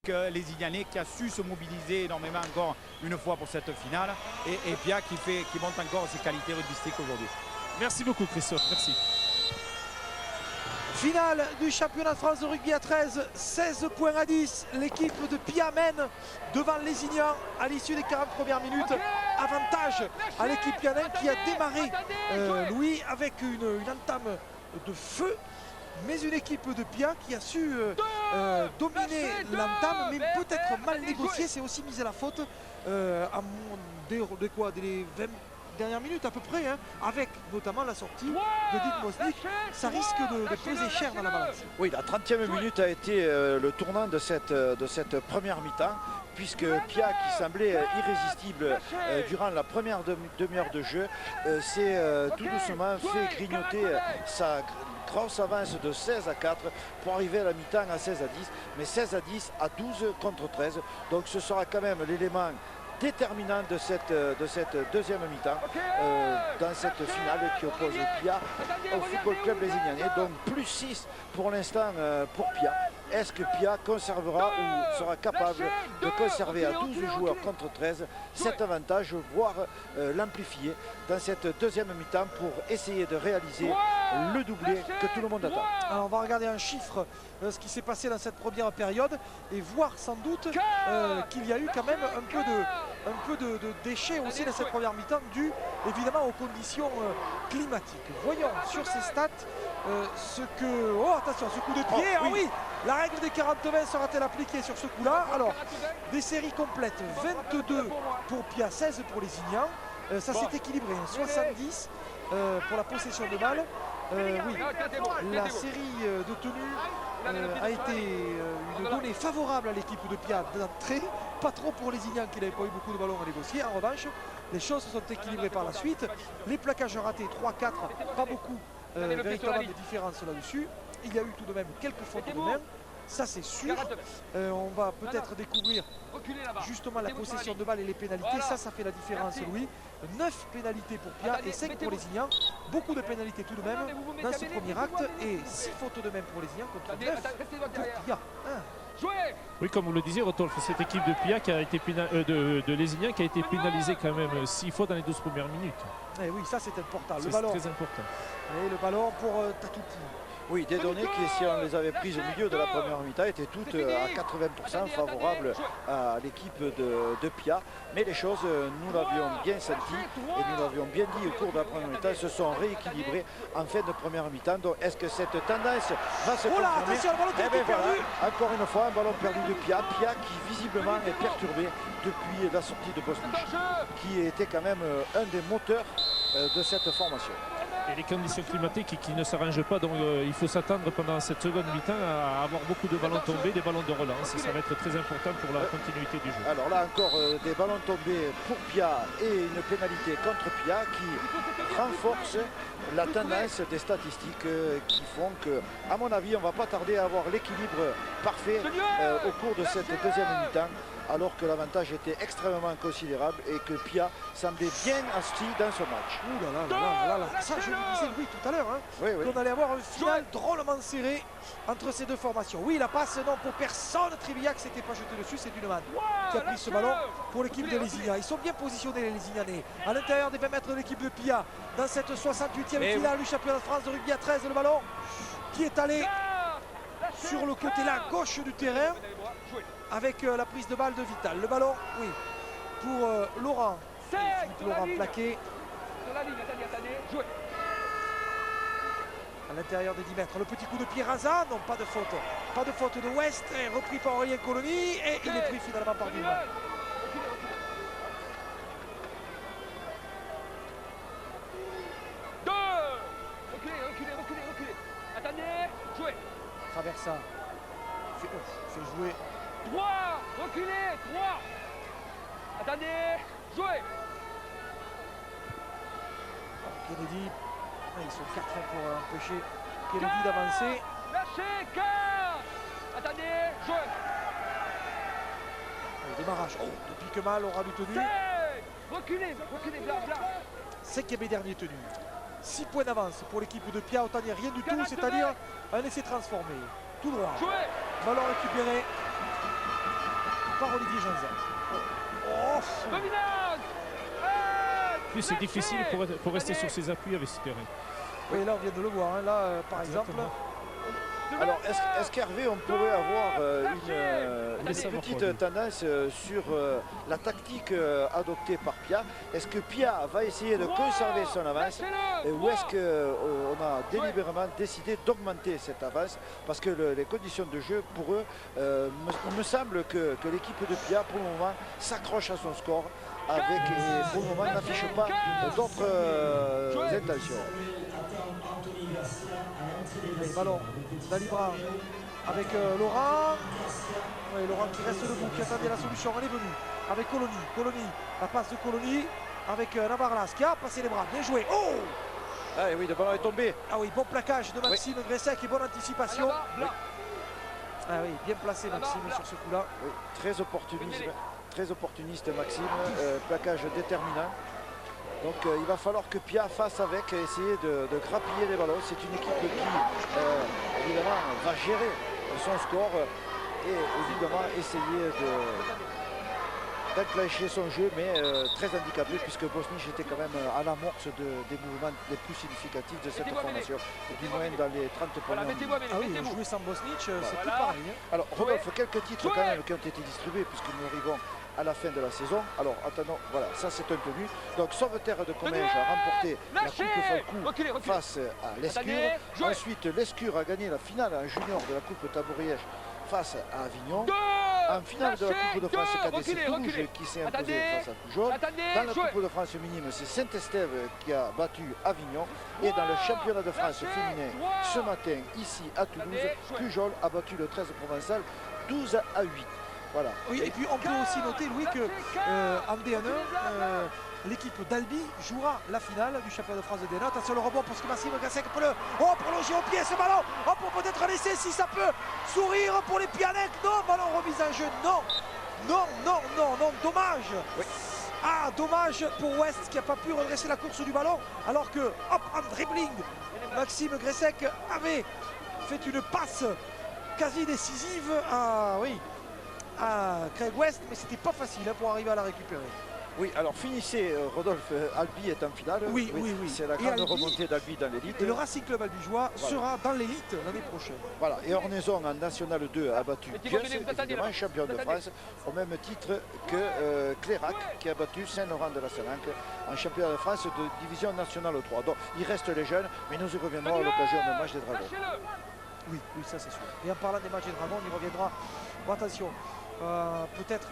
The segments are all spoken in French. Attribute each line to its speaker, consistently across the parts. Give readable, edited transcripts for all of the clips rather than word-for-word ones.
Speaker 1: Les Ignanais qui a su se mobiliser énormément encore une fois pour cette finale et Pia qui monte encore ses qualités rugbystiques aujourd'hui.
Speaker 2: Merci beaucoup Christophe, merci.
Speaker 3: Finale du championnat de France de rugby à 13, 16 points à 10. L'équipe de Pia mène devant les Ignans à l'issue des 40 premières minutes. Avantage à l'équipe pianaine qui a démarré, Louis, avec une entame de feu. Mais une équipe de Pia qui a su dominer l'entame, mais peut-être mal négocié. C'est aussi mis à la faute des 20 dernières minutes à peu près, hein, avec notamment la sortie de Dick Mosnik. Ça risque de peser cher dans la balance.
Speaker 4: Oui, la 30e minute a été le tournant de cette première mi-temps, puisque Pia, qui semblait irrésistible durant la première demi-heure de jeu, s'est tout doucement fait grignoter sa grosse avance de 16 à 4 pour arriver à la mi-temps à 16 à 10, mais 16 à 10 à 12 contre 13. Donc ce sera quand même l'élément déterminant de cette deuxième mi-temps dans cette finale qui oppose Pia au Football Club Les Ignanais. Donc plus 6 pour l'instant pour Pia. Est-ce que Pia conservera ou sera capable de conserver à 12 joueurs contre 13 cet avantage, voire l'amplifier dans cette deuxième mi-temps pour essayer de réaliser le doublé que tout le monde attend.
Speaker 3: Alors on va regarder un chiffre, ce qui s'est passé dans cette première période et voir sans doute qu'il y a eu quand même un peu de déchets aussi dans cette première mi-temps dû évidemment aux conditions climatiques. Voyons sur ces stats ce que... Oh attention, ce coup de pied, oui, la règle des 40-20 sera-t-elle appliquée sur ce coup-là? Alors, des séries complètes, 22 pour Pia, 16 pour les Ignans. Ça s'est équilibré, 70 pour la possession de balle. Oui, la série de tenue a été une donnée favorable à l'équipe de Pia d'entrée, pas trop pour les Ignans qui n'avaient pas eu beaucoup de ballons à négocier. En revanche, les choses se sont équilibrées par la suite. Les plaquages ratés, 3-4, pas beaucoup véritablement de différence là-dessus. Il y a eu tout de même quelques fautes de main, ça c'est sûr. On va peut-être découvrir justement la possession de balle et les pénalités. Ça fait la différence, Louis. 9 pénalités pour Pia et 5 pour les Ignans. Beaucoup de pénalités tout de même dans ce premier acte et 6 fautes de main pour les Ignans contre 9 pour Pia.
Speaker 2: Oui, comme vous le disiez, Rodolphe, cette équipe de Pia qui a été de Les Ignans qui a été pénalisée quand même 6 fois dans les 12 premières minutes.
Speaker 3: Et oui, ça c'est important.
Speaker 2: C'est très important.
Speaker 3: Et le ballon pour Tatouti.
Speaker 4: Oui, des données qui, si on les avait prises au milieu de la première mi-temps, étaient toutes à 80% favorables à l'équipe de Pia. Mais les choses, nous l'avions bien senti et nous l'avions bien dit au cours de la première mi-temps, se sont rééquilibrées en fin de première mi-temps. Donc est-ce que cette tendance va se confirmer?
Speaker 3: Attention, le ballon perdu.
Speaker 4: Encore une fois, un ballon perdu de Pia. Pia qui visiblement est perturbé depuis la sortie de Bosnich, qui était quand même un des moteurs de cette formation.
Speaker 2: Et les conditions climatiques qui ne s'arrangent pas, donc il faut s'attendre pendant cette seconde mi-temps à avoir beaucoup de ballons tombés, des ballons de relance. Ça va être très important pour la continuité du jeu.
Speaker 4: Alors là encore des ballons tombés pour Pia et une pénalité contre Pia qui renforce la tendance des statistiques qui font que, à mon avis, on ne va pas tarder à avoir l'équilibre parfait au cours de cette deuxième mi-temps, alors que l'avantage était extrêmement considérable et que Pia semblait bien asti dans ce match.
Speaker 3: Ouh là là, ça je vous disais Louis tout à l'heure, hein, qu'on allait avoir un final drôlement serré entre ces deux formations. Oui, la passe non pour personne, Triviac s'était pas jeté dessus, c'est Duneman qui a pris ce ballon pour l'équipe de Les Ignans. Ils sont bien positionnés les Ignanais à l'intérieur des 20 mètres de l'équipe de Pia dans cette 68e finale du championnat de France de rugby à 13. Le ballon qui est allé sur le côté là gauche du terrain avec la prise de balle de Vital. Le ballon, oui, pour Laurent. Laurent plaqué à l'intérieur des 10 mètres. Le petit coup de pied rasant, non, pas de faute. Pas de faute de West, repris par Aurélien Colony et il est pris finalement par Dumas.
Speaker 5: Reculez. Attendez, jouez.
Speaker 3: Traversa. Fait jouer.
Speaker 5: 3, reculez, 3. Attendez, jouez.
Speaker 3: Kennedy, ils sont 4 pour empêcher Kennedy d'avancer.
Speaker 5: Lâchez, 4. Attendez, jouez.
Speaker 3: Démarrage, de pique mal, aura du tenu.
Speaker 5: Reculez, bla.
Speaker 3: 5e et dernier tenu. 6 points d'avance pour l'équipe de Pia, autant dire rien du tout, c'est-à-dire un essai transformé. Tout droit. Ballon récupéré par Olivier Janzan. Oh,
Speaker 5: Dominante.
Speaker 2: Plus c'est difficile pour rester sur ses appuis avec ce terrain.
Speaker 3: oui, là on vient de le voir, hein. Là par exemple.
Speaker 4: Alors, est-ce qu'Hervé, on pourrait avoir une petite tendance sur la tactique adoptée par Pia? Est-ce que Pia va essayer de conserver son avance ou est-ce qu'on a délibérément décidé d'augmenter cette avance? Parce que les conditions de jeu, pour eux, il me semble que l'équipe de Pia, pour le moment, s'accroche à son score avec, et pour le moment, n'affiche pas d'autres intentions.
Speaker 3: Les ballons d'Alibra avec Laurent. Oui, Laurent qui reste debout, qui attendait la solution. Elle est venue avec Colony. Colony, la passe de Colony avec Navarras qui a passé les bras. Bien joué. Oh!
Speaker 4: Ah oui, le ballon est tombé.
Speaker 3: Ah oui, bon plaquage de Maxime Gressec et bonne anticipation. Ah oui, bien placé Maxime sur ce coup-là.
Speaker 4: Oui, très opportuniste Maxime, plaquage déterminant. Donc il va falloir que Pia fasse avec, essayer de grappiller les ballons. C'est une équipe qui évidemment va gérer son score et évidemment essayer d'enclencher son jeu, mais très handicapé puisque Bosnich était quand même à l'amorce des mouvements les plus significatifs de cette formation, du moins dans les 30 premières minutes.
Speaker 3: Ah oui, jouer sans Bosnich, c'est plus pareil. Hein.
Speaker 4: Alors Rodolphe, quelques titres quand même qui ont été distribués puisque nous arrivons à la fin de la saison. Alors attendons, voilà, ça c'est un tenu. Donc Sauveterre de Comminges a remporté la Coupe Falcou face à l'Escure. Ensuite l'Escure a gagné la finale en junior de la Coupe Taboriège face à Avignon. En finale de la Coupe de France cadet, c'est Toulouse qui s'est imposé face à Pujol. Dans la Coupe de France minime, c'est Saint-Estève qui a battu Avignon. Et dans le championnat de France féminin, ce matin, ici à Toulouse, Pujol a battu le 13 provençal 12-8. Voilà.
Speaker 3: Oui, et puis on peut aussi noter, Louis, que en D1, l'équipe d'Albi jouera la finale du championnat de France de D1. Attention le rebond parce que Maxime Gressec peut le prolonger au pied ce ballon. On peut peut-être laisser si ça peut sourire pour les Pianec. Non, ballon remise en jeu. Non, dommage. Oui. Ah, dommage pour West qui n'a pas pu redresser la course du ballon. Alors que, hop, en dribbling, Maxime Gressec avait fait une passe quasi décisive à Craig West, mais c'était pas facile pour arriver à la récupérer.
Speaker 4: Oui, alors finissez, Rodolphe, Albi est en finale.
Speaker 3: Oui.
Speaker 4: C'est la grande remontée d'Albi dans l'élite.
Speaker 3: Et le Racing Club albigeois sera dans l'élite l'année prochaine.
Speaker 4: Voilà, et Ornaison en National 2 a battu Pieux, évidemment champion de France, au même titre que Clérac qui a battu Saint-Laurent de la Sélanque en championnat de France de division nationale 3. Donc il reste les jeunes, mais nous y reviendrons à l'occasion du match des Dragons.
Speaker 3: Oui, ça c'est sûr. Et en parlant des matchs des Dragons, on y reviendra. Bon, attention. Peut-être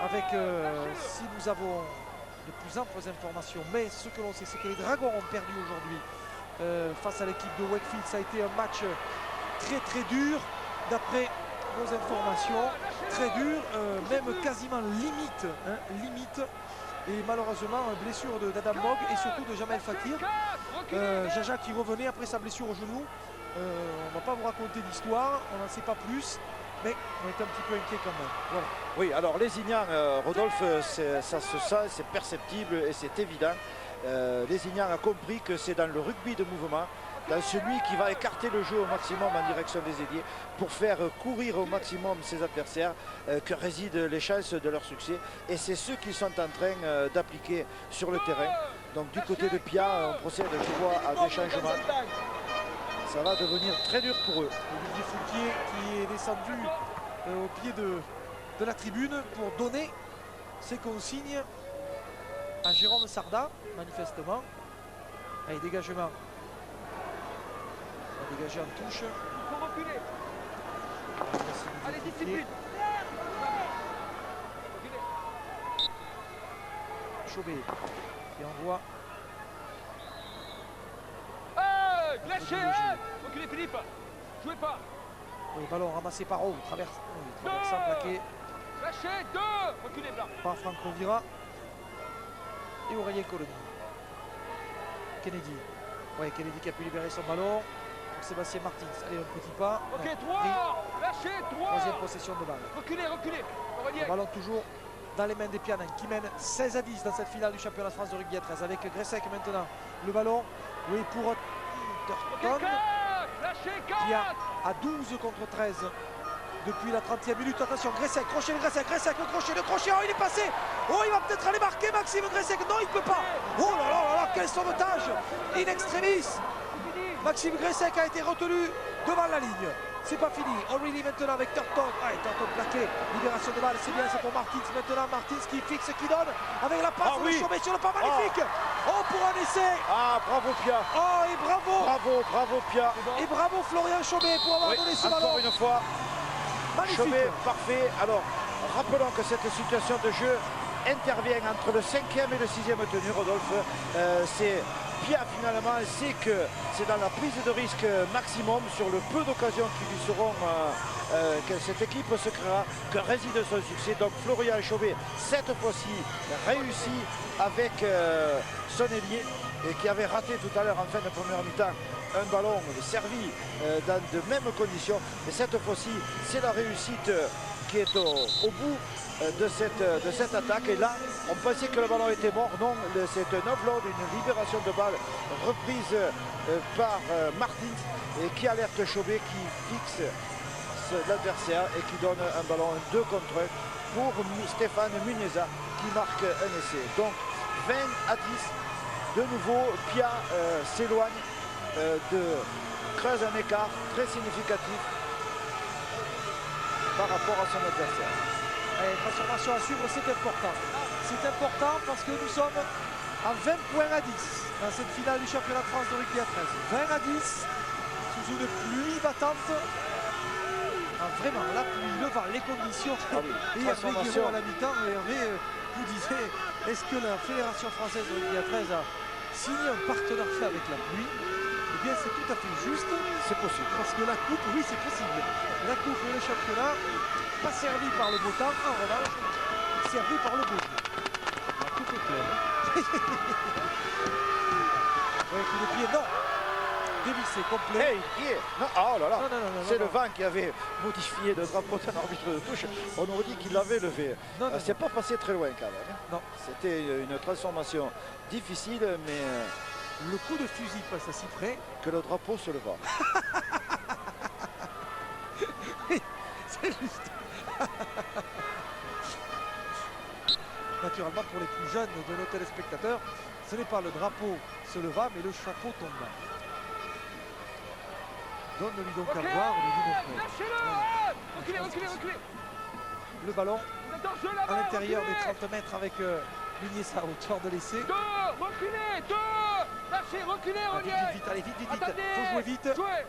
Speaker 3: avec si nous avons de plus amples informations, mais ce que l'on sait c'est que les Dragons ont perdu aujourd'hui face à l'équipe de Wakefield. Ça a été un match très dur d'après nos informations, très dur, même quasiment limite, et malheureusement blessure d'Adam Mogg et surtout de Jamel Fakir, Jaja qui revenait après sa blessure au genou. On ne va pas vous raconter l'histoire, on n'en sait pas plus. Mais on est un petit peu inquiet quand même. Voilà.
Speaker 4: Oui, alors Lézignan, Rodolphe, ça se sent, c'est perceptible et c'est évident. Lézignan a compris que c'est dans le rugby de mouvement, dans celui qui va écarter le jeu au maximum en direction des ailiers pour faire courir au maximum ses adversaires, que résident les chances de leur succès. Et c'est ce qu'ils sont en train d'appliquer sur le terrain. Donc du côté de Pia, on procède, je vois, à des changements. Ça va devenir très dur pour eux.
Speaker 3: Olivier Fouquier qui est descendu au pied de la tribune pour donner ses consignes à Jérôme Sarda, manifestement. Allez, dégagement. On va dégager en touche.
Speaker 5: Il faut reculer. Allez, discipline.
Speaker 3: Chauvet qui envoie.
Speaker 5: Lâchez. Reculez Philippe. Jouez pas.
Speaker 3: Oui, ballon ramassé par Rowe. Traversant, plaqué.
Speaker 5: Lâchez. 2. Reculez Blanc.
Speaker 3: Par Franck Rovira et Aurélien Colony. Kennedy. Oui, Kennedy qui a pu libérer son ballon. Pour Sébastien Martins. Allez, un petit pas.
Speaker 5: Ok,
Speaker 3: Non,
Speaker 5: 3. Lâchez. 3.
Speaker 3: troisième possession de balle.
Speaker 5: Reculez.
Speaker 3: Le ballon toujours dans les mains des Pianins qui mènent 16-10 dans cette finale du championnat de France de rugby à 13 avec Gressec maintenant. Le ballon, oui, pour Turton
Speaker 5: Lâchez.
Speaker 3: qui a à 12 contre 13 depuis la 30e minute. Attention, Gressek, crochet de Gressek, le crochet, oh il est passé. Oh il va peut-être aller marquer Maxime Gressek. Non il ne peut pas. Oh là là là là, quel sauvetage in extremis. Maxime Gressek a été retenu devant la ligne. C'est pas fini. O'Reilly maintenant avec Turton. Ah, Turton plaqué. Libération de balle, c'est bien, c'est pour Martins. Maintenant Martins qui fixe, qui donne avec la passe de Chaumet sur le pas magnifique. Oh pour un essai.
Speaker 4: Ah bravo Pia.
Speaker 3: Oh et bravo.
Speaker 4: Bravo Pia.
Speaker 3: Et bravo Florian Chaumet pour avoir donné ce ballon.
Speaker 4: Encore une fois.
Speaker 3: Magnifique.
Speaker 4: Chaumet parfait. Alors rappelons que cette situation de jeu intervient entre le 5e et le 6e tenu, Rodolphe. C'est Pia finalement, c'est que c'est dans la prise de risque maximum sur le peu d'occasions qui lui seront que cette équipe se créera, que réside son succès. Donc Florian Chaumet cette fois-ci réussit avec son ailier et qui avait raté tout à l'heure en fin de première mi-temps un ballon servi dans de mêmes conditions. Et cette fois-ci c'est la réussite qui est au bout de cette attaque. Et là on pensait que le ballon était mort. Non, c'est un offload, une libération de balle reprise par Martins et qui alerte Chaumet, qui fixe l'adversaire et qui donne un ballon 2 contre 1 pour Stéphane Muniesa qui marque un essai. Donc 20 à 10. De nouveau Pia s'éloigne creuse un écart très significatif par rapport à son adversaire.
Speaker 3: Allez, transformation à suivre, c'est important. C'est important parce que nous sommes à 20 points à 10 dans cette finale du championnat de France de rugby à 13. 20 à 10 sous une pluie battante. Ah, vraiment, la pluie, le vent, les conditions. Et Hervé Guiraud à la mi-temps, et Hervé vous disait, est-ce que la Fédération française de rugby à 13 a signé un partenariat avec la pluie? Eh bien, c'est tout à fait juste.
Speaker 4: C'est possible.
Speaker 3: Parce que la coupe, oui, c'est possible. La coupe et le championnat, pas servi par le beau temps, en revanche, servi par le beau jeu.
Speaker 2: La coupe est pleine.
Speaker 3: Ouais, coup de pied, non. Dévissé, complet.
Speaker 4: Non, oh là là,
Speaker 3: Non,
Speaker 4: c'est le vent qui avait modifié le drapeau d'un arbitre de touche. On aurait dit qu'il l'avait levé. C'est pas passé très loin quand même.
Speaker 3: Non.
Speaker 4: C'était une transformation difficile, mais
Speaker 3: le coup de fusil passe à si près
Speaker 4: que le drapeau se leva.
Speaker 3: C'est juste. Naturellement, pour les plus jeunes de nos téléspectateurs, ce n'est pas le drapeau se leva, mais le chapeau tomba. Donne-lui donc à voir, lui dit mon frère.
Speaker 5: Reculez.
Speaker 3: Le ballon
Speaker 5: Vous êtes en jeu
Speaker 3: à
Speaker 5: là-bas,
Speaker 3: l'intérieur des
Speaker 5: reculez.
Speaker 3: 30 mètres avec Muniesa à hauteur de l'essai.
Speaker 5: 2, reculez, 2. Lâchez, reculez, Renier.
Speaker 3: Vite, allez, vite.
Speaker 5: Attendez.
Speaker 3: Faut jouer vite.
Speaker 5: Jouez.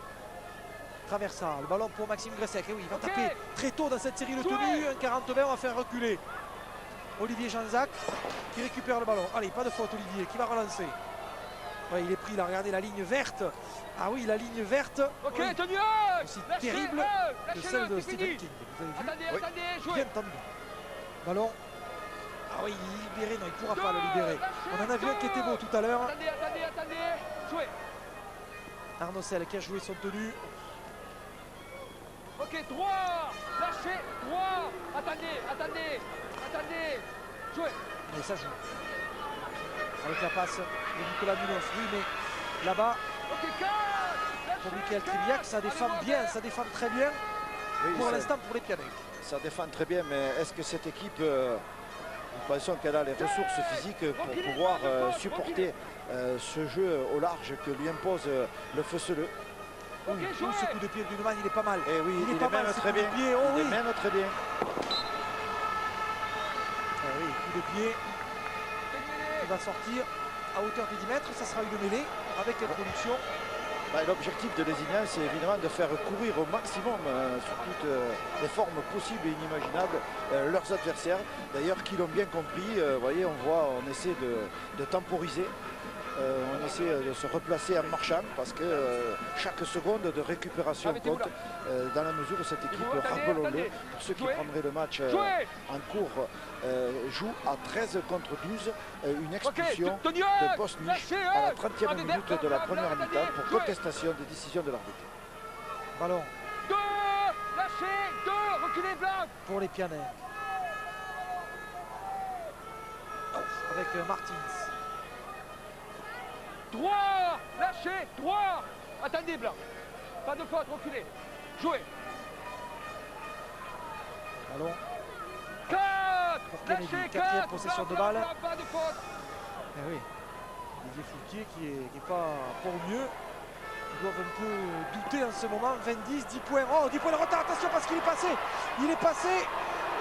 Speaker 3: Traversal, le ballon pour Maxime Gressek. Et oui, il va
Speaker 5: Ok.
Speaker 3: taper très tôt dans cette série de
Speaker 5: Jouez.
Speaker 3: tenues. Un 40-20, on va faire reculer. Olivier Janzac qui récupère le ballon. Allez, pas de faute Olivier, qui va relancer. Ouais, il est pris, il a regardé la ligne verte. Ah oui, la ligne verte.
Speaker 5: Ok,
Speaker 3: Oui,
Speaker 5: tenue.
Speaker 3: aussi
Speaker 5: Lâchez,
Speaker 3: terrible que
Speaker 5: lâchez-le,
Speaker 3: celle de
Speaker 5: c'est
Speaker 3: Stephen
Speaker 5: fini.
Speaker 3: King. Vous avez vu?
Speaker 5: Attendez,
Speaker 4: Oui.
Speaker 5: attendez, jouez.
Speaker 3: Bien tendu. Ballon. Ah oui, il est libéré, non, il ne pourra pas le libérer. On en a vu un qui était beau tout à l'heure.
Speaker 5: Attendez, jouez.
Speaker 3: Arnaud Selle qui a joué son tenue.
Speaker 5: Ok, droit. Lâchez, droit. Attendez. Jouez.
Speaker 3: Mais ça joue. Avec la passe de Nicolas Munoz. Oui, mais là-bas,
Speaker 5: Ok, 4.
Speaker 3: pour Michael Triviac, ça défend bien, ça défend très bien.
Speaker 4: Oui,
Speaker 3: Pour
Speaker 4: ça-
Speaker 3: l'instant, pour les Pianets.
Speaker 4: Ça défend très bien, mais est-ce que cette équipe, nous pensons qu'elle a les ressources physiques pour pouvoir supporter ce jeu au large que lui impose le Feu-Seleux?
Speaker 5: Ok,
Speaker 3: Oui,
Speaker 5: jouez.
Speaker 3: ce coup de pied de Duneman, il est pas mal.
Speaker 4: Et oui,
Speaker 3: Il est pas mal,
Speaker 4: mène
Speaker 3: ce
Speaker 4: très
Speaker 3: coup de
Speaker 4: bien.
Speaker 3: pied. Oh
Speaker 4: Il
Speaker 3: oui.
Speaker 4: les mène très bien.
Speaker 3: Ah oui, coup de pied qui va sortir à hauteur de 10 mètres. Ça sera une mêlée avec l'introduction.
Speaker 4: Bah, l'objectif de Lézignan, c'est évidemment de faire courir au maximum sous toutes les formes possibles et inimaginables leurs adversaires. D'ailleurs, qui l'ont bien compris, vous voyez, on essaie de temporiser. On essaie de se replacer en marchant parce que chaque seconde de récupération
Speaker 5: Arrêtez-vous
Speaker 4: compte dans la mesure où cette équipe,
Speaker 5: Attendez,
Speaker 4: rappelons-le,
Speaker 5: attendez.
Speaker 4: pour ceux qui
Speaker 5: Jouez.
Speaker 4: prendraient le match
Speaker 5: Jouez.
Speaker 4: en cours, joue à 13 contre 12, une
Speaker 5: Ok,
Speaker 4: expulsion
Speaker 5: tenue.
Speaker 4: de Bosnie
Speaker 5: Lâchez,
Speaker 4: à la 30e
Speaker 5: Attendez,
Speaker 4: minute de la première
Speaker 5: attendez,
Speaker 4: mi-temps pour
Speaker 5: jouez.
Speaker 4: contestation des décisions de l'arbitre.
Speaker 3: Ballon
Speaker 5: 2. Lâchez, 2. Reculez, blanc.
Speaker 3: pour les Pianets. Avec Martins.
Speaker 5: Droit. Lâchez, droit. Attendez, blanc. Pas de faute, reculez. Jouez.
Speaker 3: Ballon
Speaker 5: 4.
Speaker 3: pour Kennedy.
Speaker 5: Lâchez,
Speaker 3: 4e
Speaker 5: 4.
Speaker 3: possession de balle.
Speaker 5: Pas de faute.
Speaker 3: Eh oui, Olivier Foulquier qui est pas pour mieux. Ils doivent un peu douter en ce moment. 20-10, 10 points. Oh, 10 points de retard. Attention parce qu'il est passé. Il est passé.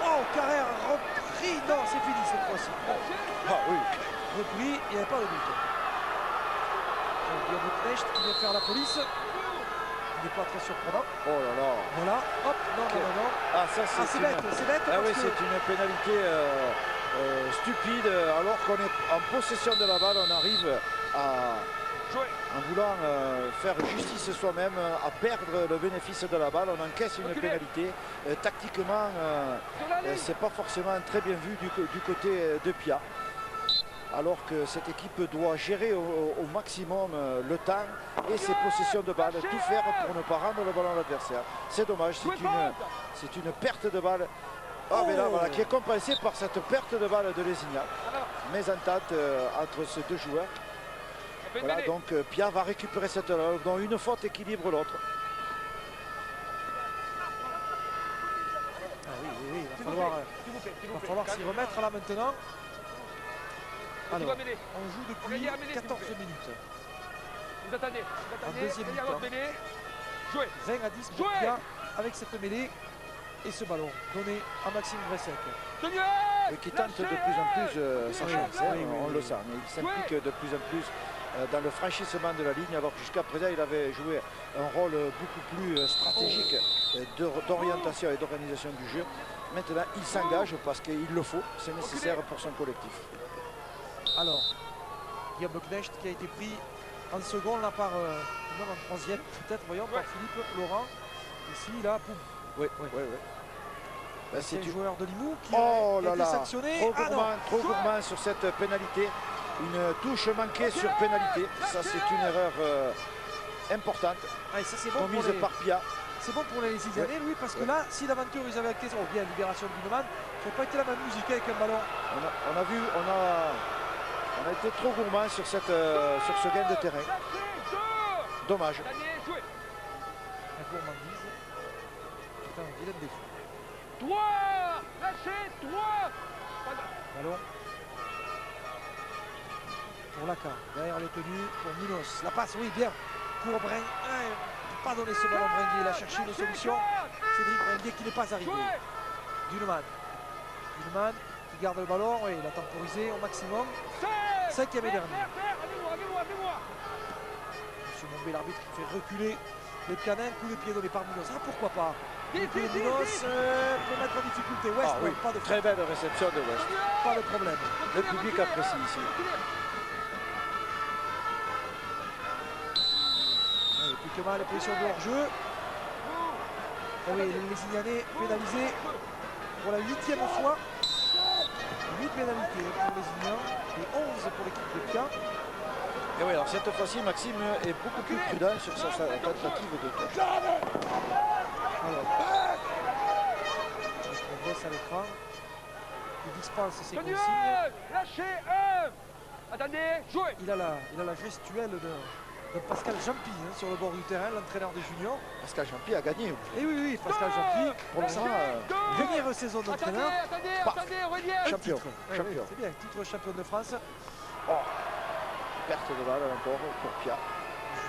Speaker 3: Oh, Carrère repris. Non, c'est fini cette fois-ci. Oh,
Speaker 4: Ah oui,
Speaker 3: repris, il n'y avait pas de but. Guillaume Knecht qui vient faire la police. Il n'est pas très surprenant.
Speaker 4: oh là là.
Speaker 3: Voilà. Hop, non, non, non, non.
Speaker 4: Ah ça
Speaker 3: Ah, c'est
Speaker 4: une...
Speaker 3: bête, c'est bête.
Speaker 4: Ah
Speaker 3: parce
Speaker 4: oui,
Speaker 3: que-
Speaker 4: c'est une pénalité stupide. Alors qu'on est en possession de la balle, on arrive en voulant faire justice soi-même, à perdre le bénéfice de la balle. On encaisse une pénalité. Tactiquement,
Speaker 5: Sur la ligne.
Speaker 4: c'est pas forcément très bien vu du côté de Pia. Alors que cette équipe doit gérer au maximum le temps et ses possessions de balle, tout faire pour ne pas rendre le ballon à l'adversaire. C'est dommage, c'est une perte de balle. Ah, mais là, voilà, qui est compensée par cette perte de balle de Lézignac. Mésentente entre ces deux joueurs. Voilà, donc Pia va récupérer cette balle, dont une faute équilibre l'autre.
Speaker 3: Ah oui, oui, oui, il va falloir s'y remettre là maintenant. Alors, on joue depuis 14 minutes.
Speaker 5: Vous attendez,
Speaker 3: deuxième
Speaker 5: Regarde
Speaker 3: mi-temps.
Speaker 5: votre mêlée. Jouez.
Speaker 3: 20 à 10 pour
Speaker 5: Jouez.
Speaker 3: Pia avec cette mêlée et ce ballon donné à Maxime Vressec.
Speaker 5: Daniel.
Speaker 4: Et qui tente de plus en plus sa
Speaker 3: Oui,
Speaker 4: chance, hein,
Speaker 3: oui, oui,
Speaker 4: on
Speaker 3: oui.
Speaker 4: le sent. Mais il s'implique de plus en plus dans le franchissement de la ligne, alors que jusqu'à présent il avait joué un rôle beaucoup plus stratégique d'orientation et d'organisation du jeu. Maintenant il s'engage parce qu'il le faut, c'est nécessaire pour son collectif.
Speaker 3: Alors, Guillaume Knecht qui a été pris en seconde là par, même en troisième peut-être, voyons, par Philippe Laurent. Ici, là, poum.
Speaker 4: Oui, oui, oui. Ben,
Speaker 3: C'est un
Speaker 4: du...
Speaker 3: joueur de Limoux qui
Speaker 4: Oh
Speaker 3: a
Speaker 4: là
Speaker 3: été
Speaker 4: là,
Speaker 3: sanctionné.
Speaker 4: trop gourmand sur cette pénalité. Une touche manquée sur pénalité. Ça c'est une erreur importante,
Speaker 3: Ah, et ça, c'est bon,
Speaker 4: commise
Speaker 3: pour les,
Speaker 4: par Pia.
Speaker 3: c'est bon pour les Lézignanis, lui, parce que là, si l'aventure ils avaient acté, oh, bien, libération de Bineman, ça n'aurait pas été la même musique avec un ballon.
Speaker 4: On a été trop gourmand sur ce gain de terrain. Dommage.
Speaker 5: Daniel, jouez.
Speaker 3: La gourmandise. C'est un vilain défaut.
Speaker 5: 3. Lâchez. 3.
Speaker 3: Ballon pour Lacan, derrière le tenu pour Minos. La passe, oui, bien pour Brin. Ah, il n'a pas donné ce ballon Bringuier, il a cherché une solution. Cédric Bringuier qui n'est pas arrivé. Duneman qui garde le ballon, oui, il a temporisé au maximum. 5e et dernier.
Speaker 5: Allez-moi.
Speaker 3: Monsieur Mombé, l'arbitre qui fait reculer les canins, coup de pied donné par Minos. Ah, pourquoi pas. Le coup de Minos pour mettre en difficulté West,
Speaker 4: Ah oui,
Speaker 3: pas de
Speaker 4: très belle réception de West.
Speaker 3: pas de problème.
Speaker 4: Le public apprécie ici.
Speaker 3: Et plus que mal, les positions de hors-jeu. Ah oui, les Lézignanais pénalisés pour la 8e fois. 8 pénalités pour les Lézignans et 11 pour l'équipe de Pia.
Speaker 4: Et oui, alors cette fois-ci, Maxime est beaucoup plus prudent sur sa tentative de touche.
Speaker 3: Alors, on baisse à l'écran. Il dispense ses consignes.
Speaker 5: Daniel. Lâchez. 1. Attendez. Jouez.
Speaker 3: Il a la gestuelle de Pascal Jampy hein, sur le bord du terrain, l'entraîneur des juniors.
Speaker 4: Pascal Jean-Pierre a gagné.
Speaker 3: Et oui, Pascal Jampy,
Speaker 4: Pour l'instant,
Speaker 3: première saison d'entraîneur.
Speaker 5: Attendez, Aurélien.
Speaker 4: champion.
Speaker 3: Titre. Ouais,
Speaker 4: Champion.
Speaker 3: ouais, c'est bien, titre champion de France.
Speaker 4: Perte de balle encore pour Pia.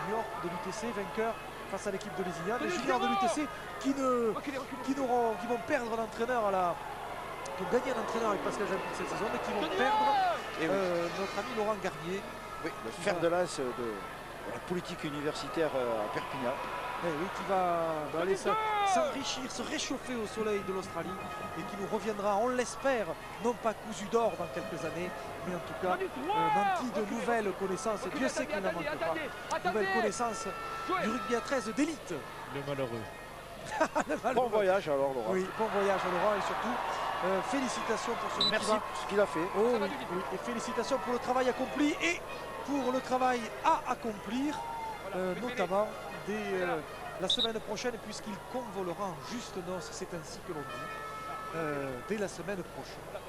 Speaker 3: Junior de l'UTC, vainqueur face à l'équipe de Lézignan. Les juniors de l'UTC qui vont perdre l'entraîneur qui ont gagné un entraîneur avec Pascal Jampy cette saison, mais qui vont perdre
Speaker 4: Et oui,
Speaker 3: notre ami Laurent Garnier.
Speaker 4: oui, le fer de lance de la politique universitaire à Perpignan.
Speaker 3: Oui, qui va aller s'enrichir, se réchauffer au soleil de l'Australie et qui nous reviendra, on l'espère, non pas cousu d'or dans quelques années, mais en tout cas nanti de nouvelles connaissances. Dieu sait qu'il n'en manque pas. Nouvelles connaissances du rugby à 13 d'élite.
Speaker 2: Le malheureux.
Speaker 4: Bon voyage alors Laurent.
Speaker 3: Oui, bon voyage à Laurent et surtout félicitations pour celui
Speaker 4: Merci
Speaker 3: qui va.
Speaker 4: pour ce qu'il a fait.
Speaker 3: Oh oui, oui, et félicitations pour le travail accompli et pour le travail à accomplir, notamment dès la semaine prochaine, puisqu'il convolera en juste noces, c'est ainsi que l'on dit, dès la semaine prochaine.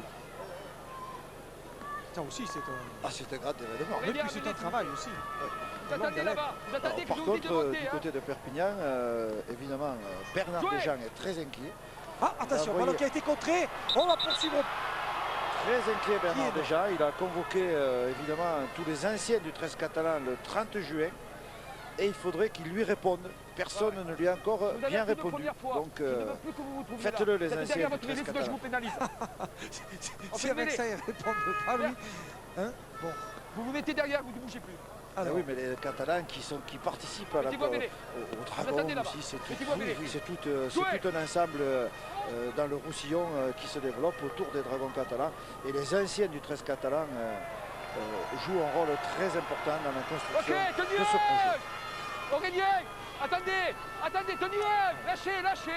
Speaker 3: Ça aussi, c'est un.
Speaker 4: Ah, c'est un grand événement.
Speaker 3: Mais puis c'est un travail aussi.
Speaker 5: Vous attendez là-bas. Vous
Speaker 4: Alors,
Speaker 5: attendez que
Speaker 4: par
Speaker 5: je vous dis de
Speaker 4: contre,
Speaker 5: monter.
Speaker 4: du côté de Perpignan, évidemment, Bernard
Speaker 5: Jouez.
Speaker 4: Desjans est très inquiet.
Speaker 3: Ah, attention,
Speaker 4: Vous
Speaker 3: ballon
Speaker 4: voyez.
Speaker 3: qui a été contré. On va poursuivre.
Speaker 4: Très inquiet Bernard
Speaker 3: Qui est
Speaker 4: déjà. Il a convoqué évidemment tous les anciens du 13 catalan le 30 juin. Et il faudrait qu'il lui réponde. Personne ne lui a encore
Speaker 5: Vous avez
Speaker 4: bien
Speaker 5: appris une
Speaker 4: répondu.
Speaker 5: première fois.
Speaker 4: Donc
Speaker 5: Je ne veux plus que vous vous trouviez
Speaker 4: faites-le
Speaker 5: là.
Speaker 4: les
Speaker 5: Vous êtes
Speaker 4: anciens
Speaker 5: derrière
Speaker 4: du
Speaker 5: votre
Speaker 4: 13
Speaker 5: liste, je
Speaker 4: catalan.
Speaker 5: vous pénalise. On
Speaker 3: Si
Speaker 5: fait
Speaker 3: avec
Speaker 5: mêler.
Speaker 3: ça, il ne répond pas, lui. Hein, bon.
Speaker 5: Vous vous mettez derrière, vous ne bougez plus.
Speaker 4: Ah
Speaker 3: Alors,
Speaker 4: oui, mais les Catalans qui participent à
Speaker 5: Mettez-vous à mêler.
Speaker 4: au
Speaker 5: attendez
Speaker 4: Dragon
Speaker 5: là-bas.
Speaker 4: aussi, c'est tout,
Speaker 5: Mettez-vous à mêler.
Speaker 4: c'est
Speaker 5: Jouez.
Speaker 4: tout un ensemble dans le Roussillon qui se développe autour des Dragons catalans. Et les anciens du 13 catalan jouent un rôle très important dans la
Speaker 5: Ok,
Speaker 4: construction de
Speaker 5: tenue.
Speaker 4: ce projet.
Speaker 5: Aurélien, attendez, tenue. Lâchez.
Speaker 3: lâchez.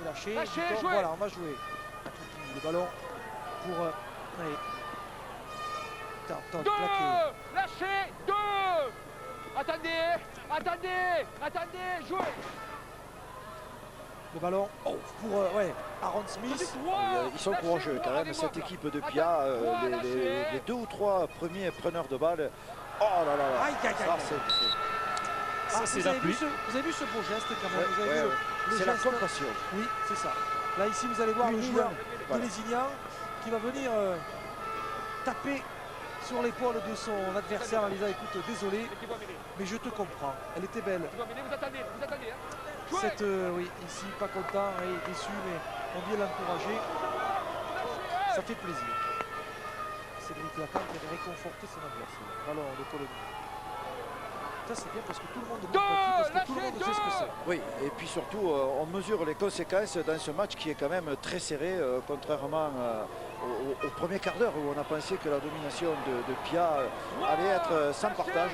Speaker 5: Lâchez,
Speaker 3: Victor,
Speaker 5: jouez.
Speaker 3: voilà, on va jouer. À tout prix, le ballon pour. Allez. Tente, plaqué.
Speaker 5: 2. Lâchez. 2. Attendez, jouez.
Speaker 3: Le ballon pour Aaron Smith.
Speaker 4: Ils sont courageux quand même, cette équipe de Pia, les 2 ou 3 premiers preneurs de balles. Oh là là là,
Speaker 3: Aïe, aïe, aïe,
Speaker 4: ça,
Speaker 3: aïe.
Speaker 2: Ça, c'est
Speaker 3: vous,
Speaker 2: la
Speaker 3: avez vu
Speaker 2: pluie.
Speaker 3: vous avez vu ce beau geste quand même.
Speaker 4: Ouais,
Speaker 3: Vous avez
Speaker 4: ouais,
Speaker 3: vu
Speaker 4: ouais.
Speaker 3: le
Speaker 4: C'est la
Speaker 3: geste.
Speaker 4: compassion.
Speaker 3: Oui, c'est ça. Là, ici, vous allez voir le joueur de
Speaker 4: Voilà.
Speaker 3: Lézignan qui va venir taper sur l'épaule de son adversaire en lui disant écoute, désolé,
Speaker 5: Mettez-vous à mêler.
Speaker 3: mais je te comprends. Elle était belle.
Speaker 5: Mettez-vous à mêler, vous attendez. Hein. Jouez.
Speaker 3: Cette, oui, ici, pas content et déçu, mais on vient l'encourager. Ça fait plaisir. Cédric Lacan qui avait réconforté son adversaire. Ballon de Colonie. Ça, c'est bien parce que tout le monde compatit, parce que tout le monde sait ce que c'est.
Speaker 4: Oui, et puis surtout, on mesure les conséquences dans ce match qui est quand même très serré, contrairement au premier quart d'heure où on a pensé que la domination de Pia allait être sans partage.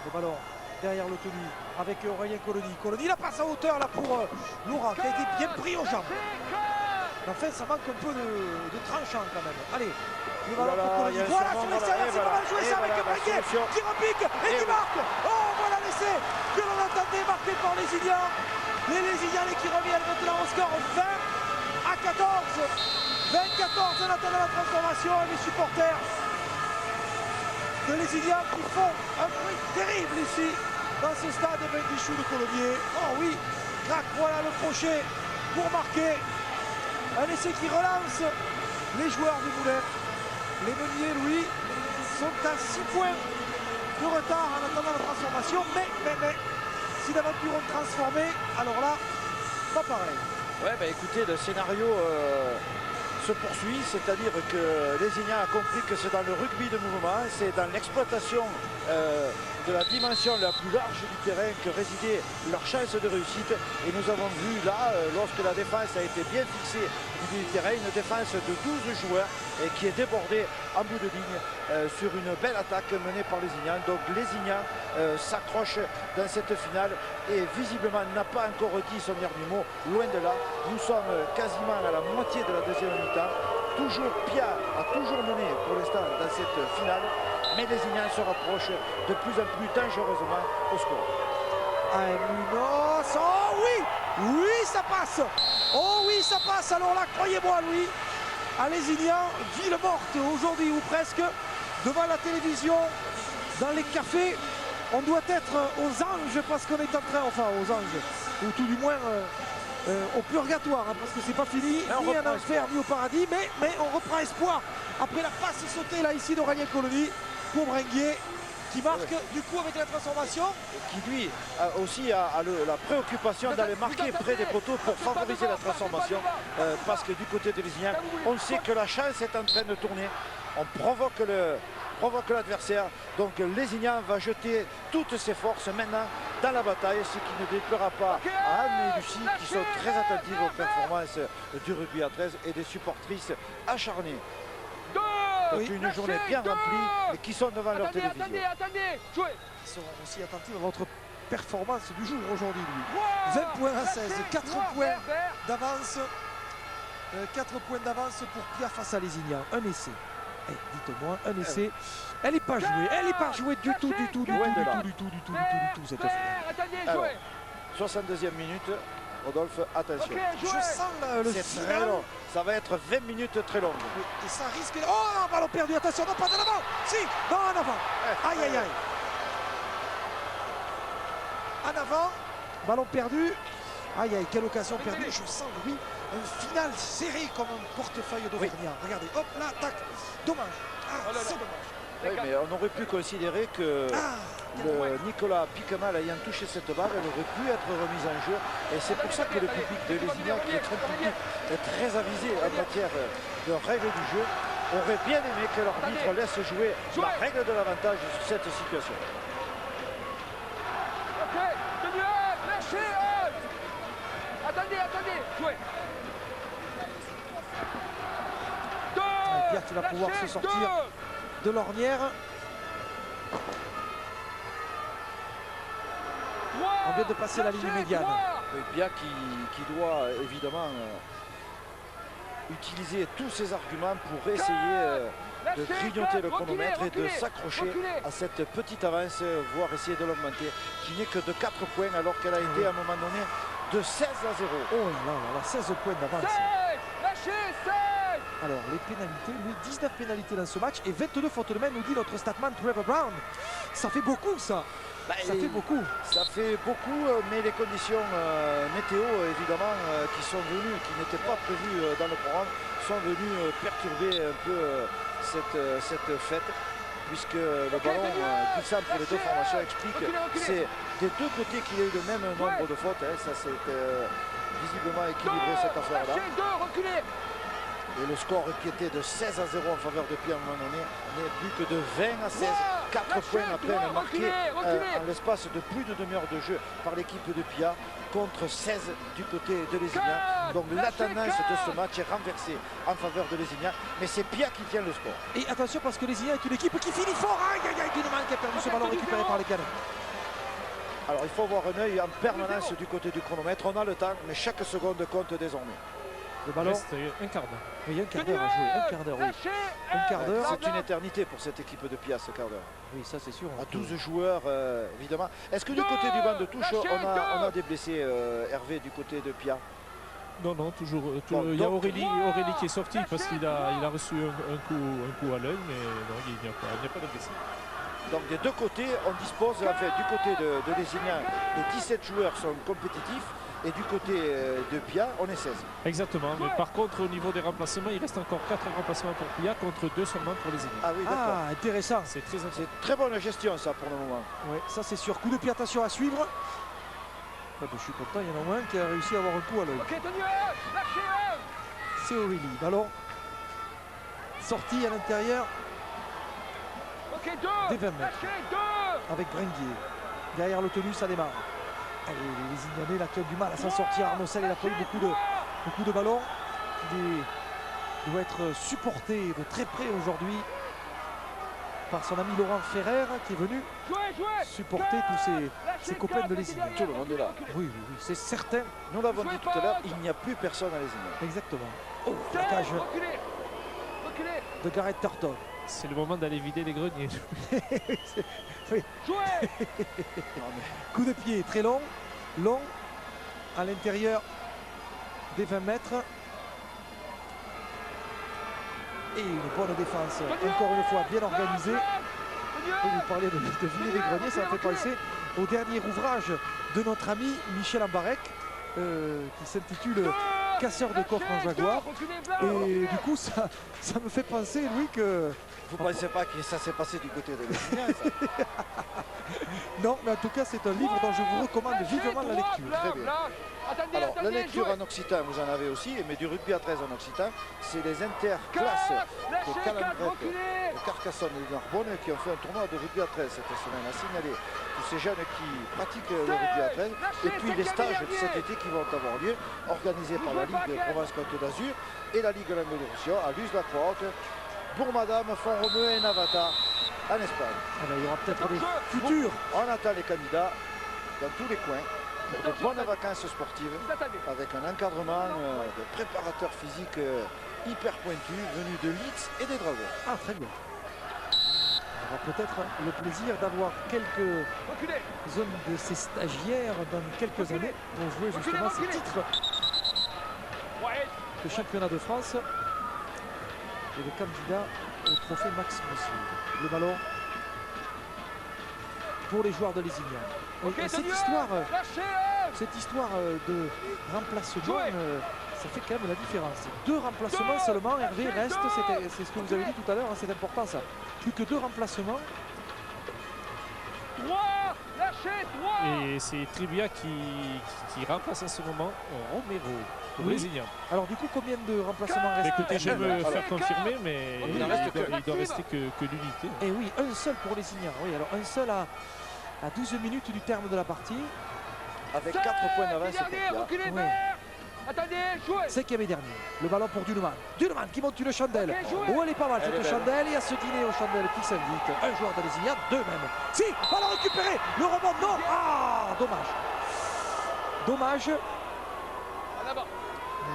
Speaker 3: Le ballon derrière le tenu avec Aurélien Colony. Colony, la passe à hauteur là pour Laurent qui a été bien pris aux jambes. Mais en fait, ça manque un peu de tranchant quand même. Allez, le ballon pour Colony. Voilà sur l'extérieur, c'est pas mal joué ça avec Bringuet qui repique et qui marque. Oh, voilà l'essai que l'on attendait marqué par les Lézignans. Les Lézignanais qui reviennent maintenant au score 20 à 14. 20-14 en attendant la transformation et les supporters de Lézignan qui font un bruit terrible ici dans ce stade Benguichou de Colomiers. Oh oui, crac, voilà le crochet pour marquer. Un essai qui relance les joueurs du Moulin. Les Meuniers, Louis, sont à 6 points de retard en attendant la transformation. Mais, si l'aventure ont transformé, alors là, pas pareil.
Speaker 4: Ouais, bah écoutez, le scénario se poursuit, c'est-à-dire que Lézignan a compris que c'est dans le rugby de mouvement, c'est dans l'exploitation de la dimension la plus large du terrain que résidait leur chance de réussite. Et nous avons vu là, lorsque la défense a été bien fixée du terrain, une défense de 12 joueurs et qui est débordée en bout de ligne sur une belle attaque menée par Lézignan. Donc Lézignan s'accroche dans cette finale et visiblement n'a pas encore dit son dernier mot, loin de là. Nous sommes quasiment à la moitié de la deuxième mi-temps. Toujours Pia a toujours mené pour l'instant dans cette finale, mais Lézignan se rapproche de plus en plus dangereusement au score.
Speaker 3: Munoz, oh oui, ça passe. Oh oui, ça passe. Alors là, croyez-moi, Louis, à Lézignan, ville morte aujourd'hui ou presque, devant la télévision, dans les cafés, on doit être aux anges parce qu'on est en train, enfin aux anges, ou tout du moins au purgatoire, hein, parce que c'est pas fini, ni en enfer, ni au paradis, mais on reprend espoir après la passe sautée là ici d'Aurélien Colony pour Bringuier qui marque du coup avec la transformation.
Speaker 4: Qui lui aussi a la préoccupation d'aller marquer près des poteaux pour favoriser la transformation, parce que du côté de Lézignan, on sait que la chance est en train de tourner, on provoque l'adversaire, donc Lézignan va jeter toutes ses forces maintenant dans la bataille, ce qui ne déplaira pas à Anne et Lucie qui sont très attentives aux performances du rugby à 13 et des supportrices acharnées. Donc une journée bien remplie et qui sont devant leur télévision.
Speaker 5: Attendez, jouez.
Speaker 3: Ils seront aussi attentifs à votre performance du jour aujourd'hui, lui. 20 points à 16, 4 points d'avance. 4 points d'avance pour Pia face à Lézignan. Un essai. Dites-moi, un essai. Elle n'est pas jouée. Elle n'est pas jouée du tout cette finale.
Speaker 4: Alors, 62e minute. Rodolphe, attention.
Speaker 3: Je sens le
Speaker 4: C'est très
Speaker 3: final.
Speaker 4: long. Ça va être 20 minutes très longues.
Speaker 3: Et ça risque... Oh non, ballon perdu, attention, non, pas en avant. Si, non, en avant. Aïe, aïe, aïe. En avant, ballon perdu. Aïe, aïe, quelle occasion perdue. Je sens, oui, un final serré comme un portefeuille d'Auvergnat. Regardez, hop, là, tac. Dommage. Ah, c'est dommage.
Speaker 4: Oui, mais on aurait pu considérer que le Nicolas Picamal ayant touché cette balle, elle aurait pu être remise en jeu. Et c'est pour ça que le public de Lézignan, qui est un public très avisé en matière de règles du jeu, aurait bien aimé que l'arbitre laisse jouer la règle de l'avantage sur cette situation.
Speaker 5: Ok, tenu, lâchez. Attendez, jouez.
Speaker 3: Pierre qui va pouvoir se sortir de l'ornière. On vient de passer la ligne médiane.
Speaker 4: Bien qui doit évidemment utiliser tous ses arguments pour essayer de grignoter le chronomètre et de s'accrocher à cette petite avance, voire essayer de l'augmenter, qui n'est que de 4 points alors qu'elle a été à un moment donné de 16 à 0.
Speaker 3: Oh là là, 16 points d'avance.
Speaker 5: Lâchez.
Speaker 3: Alors les pénalités, lui 19 pénalités dans ce match et 22 fautes de main, nous dit notre statman Trevor Brown. Ça fait beaucoup ça. Ça fait beaucoup.
Speaker 4: Ça fait beaucoup, mais les conditions météo évidemment qui sont venues, qui n'étaient pas prévues dans le programme, sont venues perturber un peu cette fête. Puisque le ballon glissant pour les deux formations explique que c'est des deux côtés qu'il y a eu le même nombre de fautes. Ça c'est visiblement équilibré cette affaire-là. Et le score qui était de 16 à 0 en faveur de Pierre à un moment donné n'est plus que de 20 à 16. 4 points à peine marqués en l'espace de plus de demi-heure de jeu par l'équipe de Pia contre 16 du côté de Lézignan. Donc la tendance de ce match est renversée en faveur de Lézignan, mais c'est Pia qui tient le score.
Speaker 3: Et attention parce que Lézignan est une équipe qui finit fort. Aïe aïe aïe, Guineman qui a perdu ce ballon récupéré par les Canets.
Speaker 4: Alors il faut avoir un œil en permanence du côté du chronomètre. On a le temps, mais chaque seconde compte désormais.
Speaker 3: Le ballon.
Speaker 2: Un quart d'heure.
Speaker 3: Oui, un quart d'heure à jouer. Un quart d'heure, oui. Un quart d'heure.
Speaker 4: C'est une éternité pour cette équipe de Pia, ce quart d'heure.
Speaker 3: Oui, ça c'est sûr.
Speaker 4: À 12 joueurs, évidemment. Est-ce que du côté du banc de touche, on a des blessés, Hervé, du côté de Pia?
Speaker 2: Non, toujours.
Speaker 4: Bon,
Speaker 2: il y a
Speaker 4: donc,
Speaker 2: Aurélie qui est sorti parce qu'il a reçu un coup à l'œil, mais non, il n'y a pas de blessé.
Speaker 4: Donc des deux côtés, on dispose, en fait, du côté de Lézignan, les 17 joueurs sont compétitifs. Et du côté de Pia, on est 16.
Speaker 2: Exactement, mais par contre au niveau des remplacements, il reste encore 4 remplacements pour Pia contre 2 seulement pour les équipes.
Speaker 4: Ah oui, d'accord.
Speaker 3: Ah, intéressant.
Speaker 2: C'est très important.
Speaker 4: C'est très bonne gestion ça pour le moment.
Speaker 3: Oui, ça c'est sûr. Coup de pied, attention à suivre. Ah, ben, je suis content, il y en a moins qui a réussi à avoir un coup à l'œil.
Speaker 5: Ok, tenu, lâchez.
Speaker 3: C'est Aurélie. Ballon sorti à l'intérieur
Speaker 5: Ok,
Speaker 3: des 20 mètres.
Speaker 5: lâchez,
Speaker 3: Avec Bringuier. Derrière le tenu, ça démarre. Et les Ignanais là qui ont du mal à s'en sortir. Arnocel, il a pas eu beaucoup de ballons. Il doit être supporté de très près aujourd'hui par son ami Laurent Ferrer qui est venu supporter tous ses copains de Lézignan.
Speaker 4: Tout le monde est là.
Speaker 3: Oui, c'est certain.
Speaker 4: Nous l'avons dit tout à l'heure, il n'y a plus personne à Lézignan.
Speaker 3: Exactement. Oh, plaquage
Speaker 5: Reculez.
Speaker 3: de Gareth Turtle.
Speaker 2: C'est le moment d'aller vider les greniers.
Speaker 3: Oui.
Speaker 5: Jouez.
Speaker 3: Coup de pied très long à l'intérieur des 20 mètres. Et une bonne défense, encore une fois bien organisée. Vous parlez de vider les greniers, ça me fait penser au dernier ouvrage de notre ami Michel Ambarek qui s'intitule Casseur de coffre en Jaguar. Et du coup, ça me fait penser, Louis, que...
Speaker 4: Vous ne pensez pas que ça s'est passé du côté de Lézignan, ça?
Speaker 3: Non, mais en tout cas, c'est un livre dont je vous recommande vivement la lecture.
Speaker 4: Très bien. Alors, la lecture en occitan, vous en avez aussi, mais du rugby à 13 en occitan, c'est les interclasses de Calandrec, de Carcassonne et de Narbonne qui ont fait un tournoi de rugby à 13 cette semaine, à signaler tous ces jeunes qui pratiquent le rugby à 13 et puis les stages de cet été qui vont avoir lieu, organisés par la Ligue Provence-Côte d'Azur et la Ligue Languedoc-Roussillon à Luz-la-Croix-Haute, Bourg-Madame, Font-Romeu et Navata en Espagne.
Speaker 3: Ah ben, il y aura peut-être des futurs.
Speaker 4: On attend les candidats dans tous les coins pour de bonnes vacances sportives avec un encadrement de préparateurs physiques hyper pointus venus de Leeds et des Dragons.
Speaker 3: Ah, très bien. On aura peut-être le plaisir d'avoir quelques-uns de ces stagiaires dans quelques années pour jouer justement ces titres de championnat de France et le candidat au trophée Max Monsieur. Le ballon pour les joueurs de Lézignan. Oui, cette histoire cette histoire de remplacement, ça fait quand même la différence. 2 remplacements seulement, Hervé reste, c'est ce que vous avez dit tout à l'heure, hein, c'est important ça. Plus que 2 remplacements.
Speaker 5: 3, lâchez, 3.
Speaker 2: Et c'est Trivia qui remplace à ce moment Romero pour
Speaker 3: Oui.
Speaker 2: Lézignan.
Speaker 3: Alors du coup, combien de remplacements
Speaker 2: Mais
Speaker 3: restent?
Speaker 2: écoutez, je vais me faire confirmer, mais
Speaker 4: Il
Speaker 2: il
Speaker 4: n'en reste
Speaker 2: doit rester que l'unité.
Speaker 3: Et oui, un seul pour les Signants. Oui, alors un seul à 12 minutes du terme de la partie.
Speaker 4: Avec 4 points d'avance pour
Speaker 5: Dernier,
Speaker 4: Pia.
Speaker 5: reculez
Speaker 3: Ouais.
Speaker 5: vers. Attendez, jouez.
Speaker 3: 5e et dernier. Le ballon pour Duneman. Duneman qui monte une chandelle.
Speaker 5: Ok, jouez.
Speaker 3: Oh, elle est pas mal
Speaker 4: Elle est
Speaker 3: cette
Speaker 4: belle.
Speaker 3: chandelle. Il y a ce dîner aux chandelles qui s'invite. Un joueur de Lézignan, 2 même. Si, ballon récupéré. Le rebond, non. Ah, dommage. Dommage.
Speaker 5: En avant.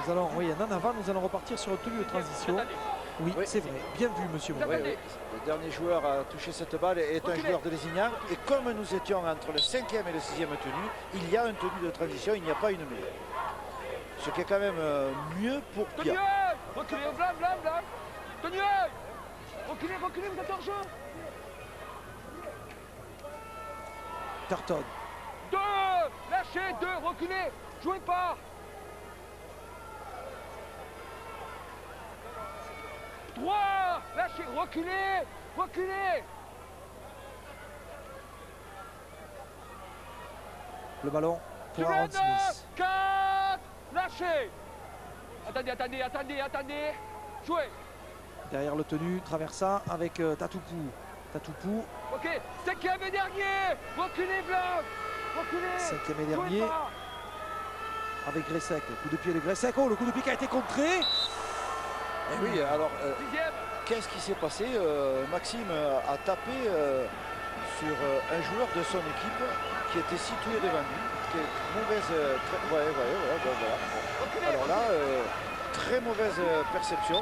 Speaker 3: Nous allons, oui, en avant, nous allons repartir sur une tenue de transition.
Speaker 5: Attendez.
Speaker 3: Oui,
Speaker 4: Oui.
Speaker 3: c'est vrai. Bien vu, monsieur Moreau.
Speaker 4: Oui, oui. Le dernier joueur à toucher cette balle est un joueur de Lézignan. Et comme nous étions entre le 5e et le 6e tenu, il y a une tenue de transition, il n'y a pas une mêlée. Ce qui est quand même mieux pour
Speaker 5: Tenue.
Speaker 4: Pia.
Speaker 5: Reculez, blam, blam, blam. Tenue. Reculez, reculez, vous êtes hors jeu.
Speaker 3: Tarton.
Speaker 5: 2, lâchez, 2, reculez. Jouez pas. 3, lâchez, reculez, reculez.
Speaker 3: Le ballon pour Aaron Smith.
Speaker 5: 4, lâchez. Attendez. Jouez.
Speaker 3: Derrière le tenu, traversant avec Tatoupou. Tatoupou,
Speaker 5: Ok, 5e et dernier. Reculez, blanc. Reculez.
Speaker 3: 5e et
Speaker 5: Jouez
Speaker 3: dernier.
Speaker 5: pas.
Speaker 3: Avec Gressec. Le coup de pied de Gressec. Oh, le coup de pied qui a été contré.
Speaker 4: Et oui, alors
Speaker 5: 6e.
Speaker 4: qu'est-ce qui s'est passé? Maxime a tapé sur un joueur de son équipe qui était situé devant lui. Qui est mauvaise. Voilà.
Speaker 5: Reculez.
Speaker 4: Alors là, très mauvaise perception.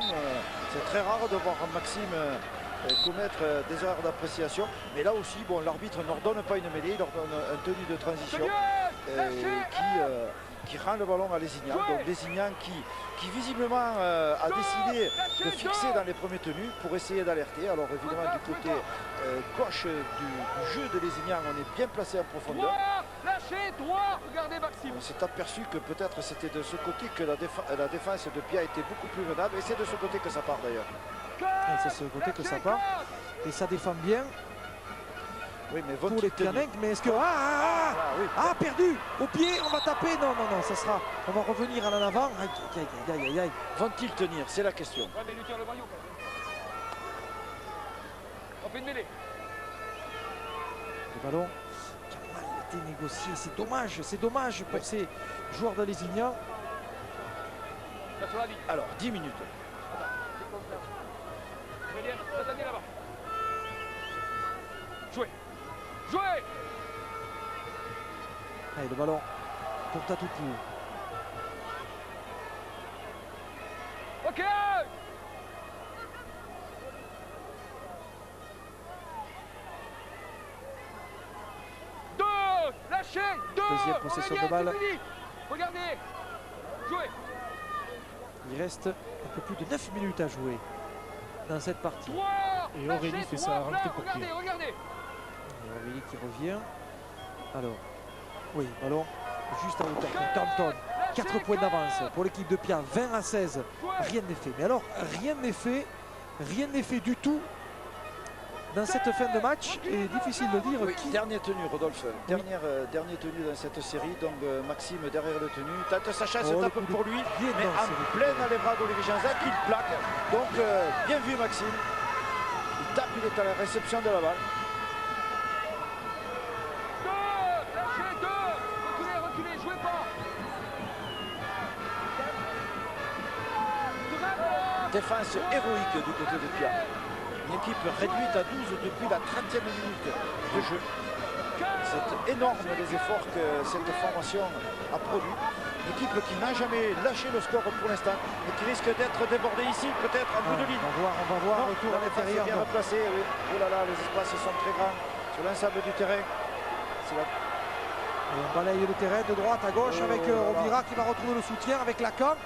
Speaker 4: C'est très rare de voir Maxime commettre des erreurs d'appréciation. Mais là aussi, bon, l'arbitre n'ordonne pas une mêlée, il ordonne une tenue de transition qui rend le ballon à Lézignan. Donc Lézignan qui visiblement a décidé de fixer dans les premiers tenues pour essayer d'alerter. Alors évidemment du côté gauche du jeu de Lézignan, on est bien placé en profondeur.
Speaker 5: 3, lâchez, 3. Regardez Maxime.
Speaker 4: On s'est aperçu que peut-être c'était de ce côté que la défense de Pia était beaucoup plus menable et c'est de ce côté que ça part d'ailleurs.
Speaker 3: Et c'est ce côté que ça part. Et ça défend bien
Speaker 4: Oui, mais
Speaker 3: pour
Speaker 4: votre
Speaker 3: les
Speaker 4: tenue.
Speaker 3: Pianenques. Mais est-ce que...
Speaker 4: Oui.
Speaker 3: Perdu. Au pied, on va taper. Non, ça sera... On va revenir en avant. Aïe.
Speaker 4: Vont-ils tenir? C'est la question.
Speaker 5: Ouais, mais lui tire le maillot. On fait une mêlée.
Speaker 3: Le ballon qui a mal été négocié. C'est dommage pour ces joueurs de Lézignan.
Speaker 5: Là sur la ligne.
Speaker 4: Alors, 10 minutes.
Speaker 5: Méliès, attendez là-bas. Jouez.
Speaker 3: Allez, le ballon pour Tatoupou.
Speaker 5: Ok. 2, lâchez. 2.
Speaker 3: Deuxième possession de balle.
Speaker 5: Regardez. Jouez.
Speaker 3: Il reste un peu plus de 9 minutes à jouer dans cette partie.
Speaker 5: 3.
Speaker 2: Et Aurélie fait sa rentrée pour pied.
Speaker 5: Regardez.
Speaker 3: Et Aurélie qui revient. Alors, oui, ballon juste à hauteur pour Canton. 4 points d'avance pour l'équipe de Pia, 20 à 16. Rien n'est fait. Mais alors, rien n'est fait du tout dans cette fin de match. Et difficile de dire
Speaker 4: Oui,
Speaker 3: qui.
Speaker 4: dernière tenue, Rodolphe. Dernière tenue dans cette série. Donc Maxime derrière le tenue. Tente sa chance,
Speaker 3: Oh, le
Speaker 4: tape
Speaker 3: coup de
Speaker 4: pour lui.
Speaker 3: pied,
Speaker 4: Mais
Speaker 3: non,
Speaker 4: en
Speaker 3: c'est
Speaker 4: plein dans les bras d'Olivier Janzac, il plaque. Donc bien vu Maxime. Il tape, il est à la réception de la balle.
Speaker 5: 2, lâchez, 2. Reculez, jouez pas.
Speaker 4: Défense héroïque du côté de Pia. Une équipe réduite à 12 depuis la 30e minute de jeu. C'est énorme les efforts que cette formation a produit. Une équipe qui n'a jamais lâché le score pour l'instant et qui risque d'être débordée ici, peut-être en bout de ligne.
Speaker 3: On va voir
Speaker 4: Non,
Speaker 3: retour à
Speaker 4: la défense est
Speaker 3: l'intérieur.
Speaker 4: bien
Speaker 3: Non.
Speaker 4: replacée, oui. Oh là là, les espaces sont très grands sur l'ensemble du terrain. C'est la...
Speaker 3: Et on balaye le terrain de droite à gauche avec Rovira qui va retrouver le soutien avec Lacan.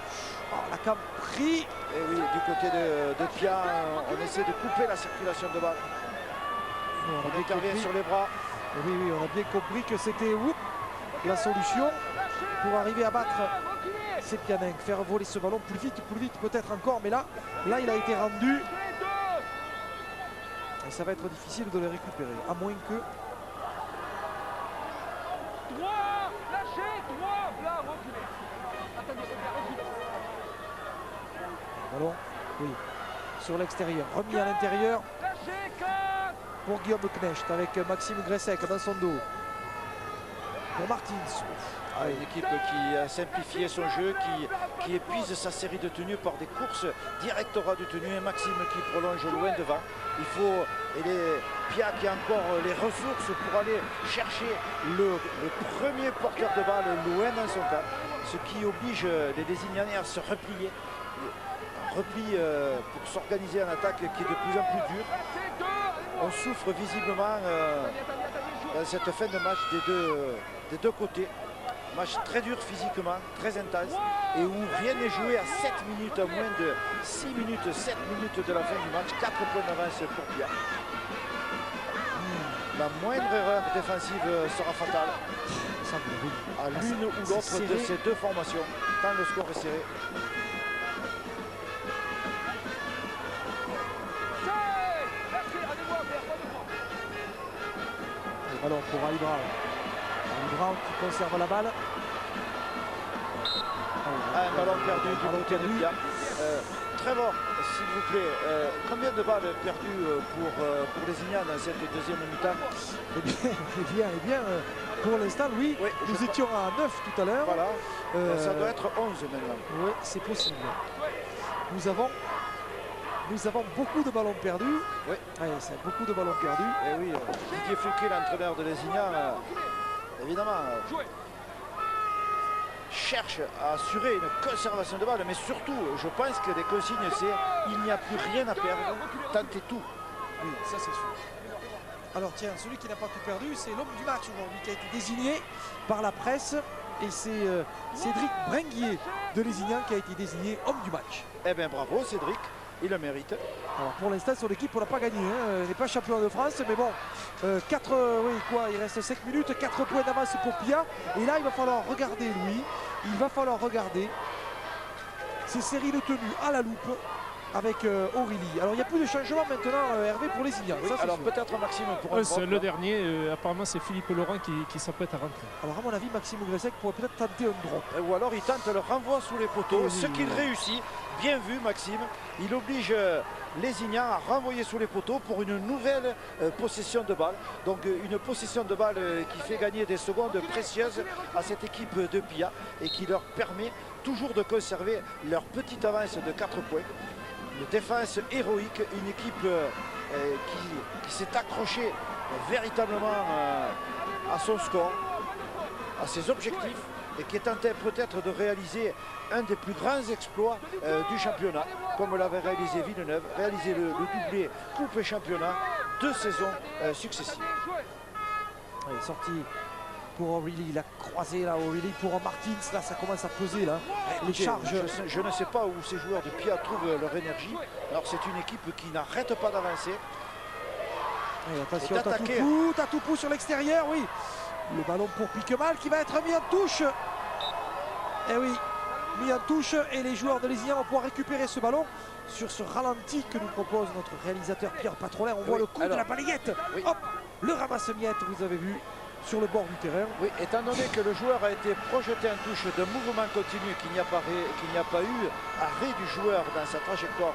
Speaker 3: Lacan pris.
Speaker 4: Et oui, du côté de Pia, on essaie de couper la circulation de balle.
Speaker 3: On a
Speaker 4: On
Speaker 3: bien
Speaker 4: intervient
Speaker 3: compris.
Speaker 4: sur les bras.
Speaker 3: Et oui, on a bien compris que c'était la solution. pour arriver à battre Sepianen, faire voler ce ballon plus vite peut-être encore, mais là il a été rendu et ça va être difficile de le récupérer, à moins que...
Speaker 5: Droit, lâchez, droit, là, reculez. Attendez, reculez.
Speaker 3: Ballon, oui, sur l'extérieur, remis à l'intérieur
Speaker 5: Lâchez, 4.
Speaker 3: pour Guillaume Knecht avec Maxime Gressek dans son dos. Pour Martins.
Speaker 4: Une équipe qui a simplifié son jeu, qui épuise sa série de tenues par des courses direct au ras du tenu. Et Maxime qui prolonge loin devant. Il faut, Pia qui a encore les ressources pour aller chercher le premier porteur de balle loin dans son camp. Ce qui oblige les Lézignanais à se replier. Un repli pour s'organiser en attaque qui est de plus en plus dur. On souffre visiblement dans cette fin de match des deux côtés. Match très dur physiquement, très intense et où rien n'est joué à 7 minutes, à moins de 6 minutes, 7 minutes de la fin du match. 4 points d'avance pour Pia. La moindre erreur défensive sera fatale à l'une ou l'autre de ces deux formations, tant le score est serré.
Speaker 3: Le ballon pour Ali Brown. Ali Brown qui conserve la balle.
Speaker 4: Un ballon perdu du côté de Pia. Trevor, s'il vous plaît, combien de balles perdues pour les Ignans dans cette deuxième mi-temps?
Speaker 3: Eh bien, pour l'instant, oui, nous étions à 9 tout à l'heure.
Speaker 4: Voilà, ça doit être 11 maintenant.
Speaker 3: Oui, c'est possible. Nous avons beaucoup de ballons perdus.
Speaker 4: Oui.
Speaker 3: Ouais, c'est beaucoup de ballons perdus.
Speaker 4: Et oui, Didier Fouquet, l'entraîneur de Lézignan, évidemment, cherche à assurer une conservation de balles, mais surtout, je pense que les consignes, c'est il n'y a plus rien à perdre, tentez tout.
Speaker 3: Oui, ça c'est sûr. Alors tiens, celui qui n'a pas tout perdu, c'est l'homme du match aujourd'hui qui a été désigné par la presse. Et c'est Cédric Bringuier de Lézignan qui a été désigné homme du match.
Speaker 4: Eh bien bravo Cédric, il le mérite.
Speaker 3: Alors pour l'instant son équipe on n'a pas gagné, hein. Elle n'est pas champion de France, mais bon, il reste 5 minutes, 4 points d'avance pour Pia. Et là il va falloir regarder il va falloir regarder ces séries de tenues à la loupe avec Aurélie. Alors il n'y a plus de changement maintenant Hervé pour Lézignan.
Speaker 4: Oui, alors peut-être Maxime pour
Speaker 2: le dernier, apparemment c'est Philippe Laurent qui s'apprête à rentrer.
Speaker 3: Alors à mon avis Maxime Gressek pourrait peut-être tenter un drop.
Speaker 4: Ou alors il tente le renvoi sous les poteaux, ce qu'il réussit. Bien vu Maxime, il oblige Lézignan à renvoyer sous les poteaux pour une nouvelle possession de balle. Donc une possession de balle qui fait gagner des secondes précieuses à cette équipe de Pia et qui leur permet toujours de conserver leur petite avance de 4 points. Une défense héroïque, une équipe qui s'est accrochée véritablement à son score, à ses objectifs et qui est tenté peut-être de réaliser un des plus grands exploits du championnat, comme l'avait réalisé Villeneuve, réaliser le doublé coupe et championnat, 2 saisons successives.
Speaker 3: Il est sorti pour Aurélie, il a croisé là Aurélie pour Martins, là ça commence à peser là. Les charges.
Speaker 4: Je ne sais pas où ces joueurs de Pia trouvent leur énergie. Alors c'est une équipe qui n'arrête pas d'avancer.
Speaker 3: Attention, Tatoupou sur l'extérieur, oui. Le ballon pour Piquemal qui va être mis en touche. Et oui, mis en touche et les joueurs de Lézignan vont pouvoir récupérer ce ballon sur ce ralenti que nous propose notre réalisateur Pierre Patrolin. On voit le coup de la balayette. Hop, le ramasse-miettes, vous avez vu, sur le bord du terrain.
Speaker 4: Oui, étant donné que le joueur a été projeté en touche de mouvement continu, qu'il n'y a pas eu arrêt du joueur dans sa trajectoire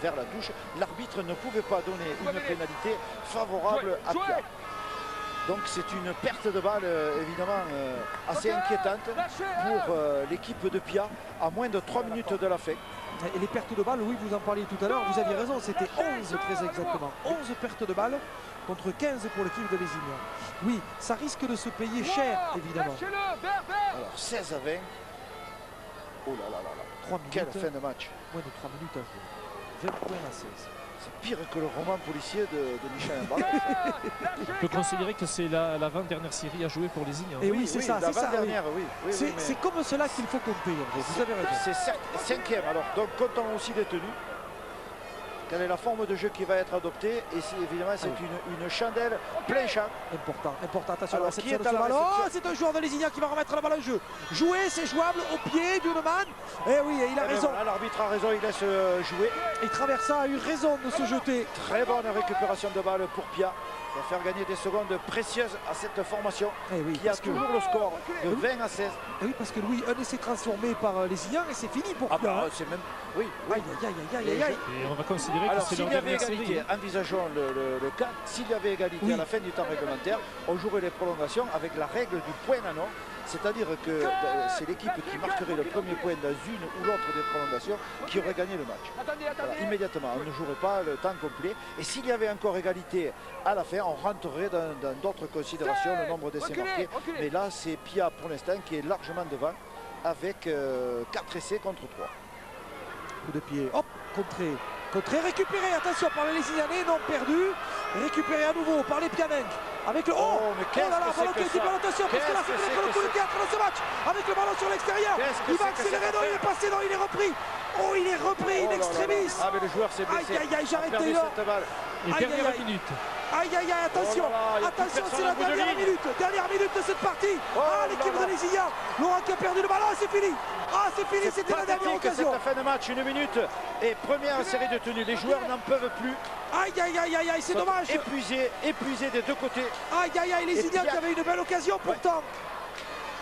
Speaker 4: vers la touche, l'arbitre ne pouvait pas donner une pénalité favorable à Pia. Donc c'est une perte de balle évidemment assez inquiétante pour l'équipe de Pia à moins de 3 minutes de la fin.
Speaker 3: Et les pertes de balles, oui, vous en parliez tout à l'heure, vous aviez raison, c'était 11 très exactement. 11 pertes de balles contre 15 pour l'équipe de Lézignan. Oui, ça risque de se payer cher, évidemment.
Speaker 4: Alors 16 à 20. Oh là là là là.
Speaker 3: 3 minutes.
Speaker 4: Quelle fin de match.
Speaker 3: Moins de 3 minutes à jouer. 20 points à 16.
Speaker 4: C'est pire que le roman policier de Michel Imbach.
Speaker 2: On peut considérer que c'est l'avant-dernière série à jouer pour Lézignan.
Speaker 3: Et oui, c'est ça.
Speaker 4: L'avant-dernière, oui.
Speaker 3: C'est comme cela qu'il faut compter. Vous avez raison.
Speaker 4: C'est certes 5e, alors donc comptons aussi les tenues. quelle est la forme de jeu qui va être adoptée. Et évidemment, c'est une chandelle plein champ.
Speaker 3: Important, attention
Speaker 4: Alors,
Speaker 3: à cette
Speaker 4: qui est
Speaker 3: de
Speaker 4: à
Speaker 3: ce
Speaker 4: la
Speaker 3: ballon.
Speaker 4: réception?
Speaker 3: C'est un joueur de Lézignan qui va remettre la balle en jeu. Jouer, c'est jouable au pied d'Huneman. Et oui, il a raison.
Speaker 4: Voilà, l'arbitre a raison, il laisse jouer.
Speaker 3: Et Traversa a eu raison de se jeter.
Speaker 4: Très bonne récupération de balle pour Pia. Il va faire gagner des secondes précieuses à cette formation qui a toujours le score de 20 à 16.
Speaker 3: Et oui, parce que Louis, un essai transformé par Lézignan et c'est fini pour
Speaker 4: Ah
Speaker 3: Pia.
Speaker 4: bah, c'est même... Oui.
Speaker 3: Aïe.
Speaker 2: Et on va considérer que
Speaker 4: Alors
Speaker 2: c'est
Speaker 4: s'il
Speaker 2: leur
Speaker 4: y avait
Speaker 2: dernière
Speaker 4: égalité,
Speaker 2: série.
Speaker 4: envisageons le cas, s'il y avait égalité à la fin du temps réglementaire, on jouerait les prolongations avec la règle du point nano. C'est-à-dire que c'est l'équipe qui marquerait le premier point dans une ou l'autre des prolongations qui aurait gagné le match. Voilà, immédiatement, on ne jouerait pas le temps complet. Et s'il y avait encore égalité à la fin, on rentrerait dans d'autres considérations, le nombre d'essais marqués. Mais là, c'est Pia pour l'instant qui est largement devant avec 4 essais contre 3.
Speaker 3: Coup de pied, hop, contré, récupéré, attention par les Lézignanais, non perdu, récupéré à nouveau par les Pianenc. Avec le
Speaker 4: mais qu'est-ce
Speaker 3: là là,
Speaker 4: que c'est
Speaker 3: ballon qui
Speaker 4: que
Speaker 3: est dit,
Speaker 4: ça?
Speaker 3: attention, parce que là c'est peut-être le coup de théâtre dans ce match, avec le ballon sur l'extérieur, il va accélérer, non il est passé, non il est repris, il est repris in extremis.
Speaker 4: Ah mais le joueur s'est blessé.
Speaker 3: Aïe, j'arrête
Speaker 4: perdu
Speaker 3: là.
Speaker 4: cette balle.
Speaker 2: Et dernière minute.
Speaker 3: Aïe, attention, attention, c'est la dernière minute de cette partie. L'équipe de Lézignan, Laurent qui a perdu le ballon, c'est fini. C'est fini, c'était la dernière occasion.
Speaker 4: Cette fin de match, 1 minute et première série de tenues. Les joueurs n'en peuvent plus.
Speaker 3: Aïe, c'est dommage.
Speaker 4: Épuisés des deux côtés.
Speaker 3: Aïe, Lézignan qui avait une belle occasion pourtant.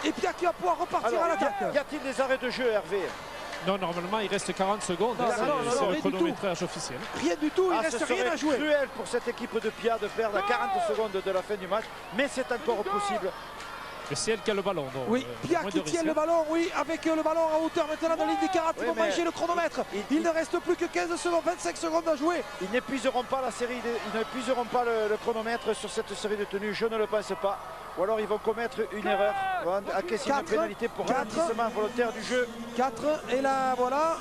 Speaker 3: Et Pierre qui va pouvoir repartir à l'attaque.
Speaker 4: Y a-t-il des arrêts de jeu, Hervé?
Speaker 2: Non, normalement, il reste 40 secondes.
Speaker 3: Non,
Speaker 2: C'est
Speaker 3: rien
Speaker 2: le
Speaker 3: du
Speaker 2: chronométrage officiel.
Speaker 3: Rien du tout, il ne reste rien à jouer.
Speaker 4: C'est cruel pour cette équipe de Pia de perdre à 40 secondes de la fin du match, mais c'est encore possible.
Speaker 2: Et c'est elle qui a le ballon. Donc,
Speaker 3: Oui, Pia qui tient le ballon, avec le ballon en hauteur maintenant dans la ligne des 40, ils vont manger le chronomètre. Il ne reste plus que 15 secondes, 25 secondes à jouer.
Speaker 4: Ils n'épuiseront pas la série, ils n'épuiseront pas le chronomètre sur cette série de tenues, je ne le pense pas. Ou alors ils vont commettre une erreur, ils vont acquérir une pénalité pour ralentissement volontaire du jeu.
Speaker 3: 4, et là voilà,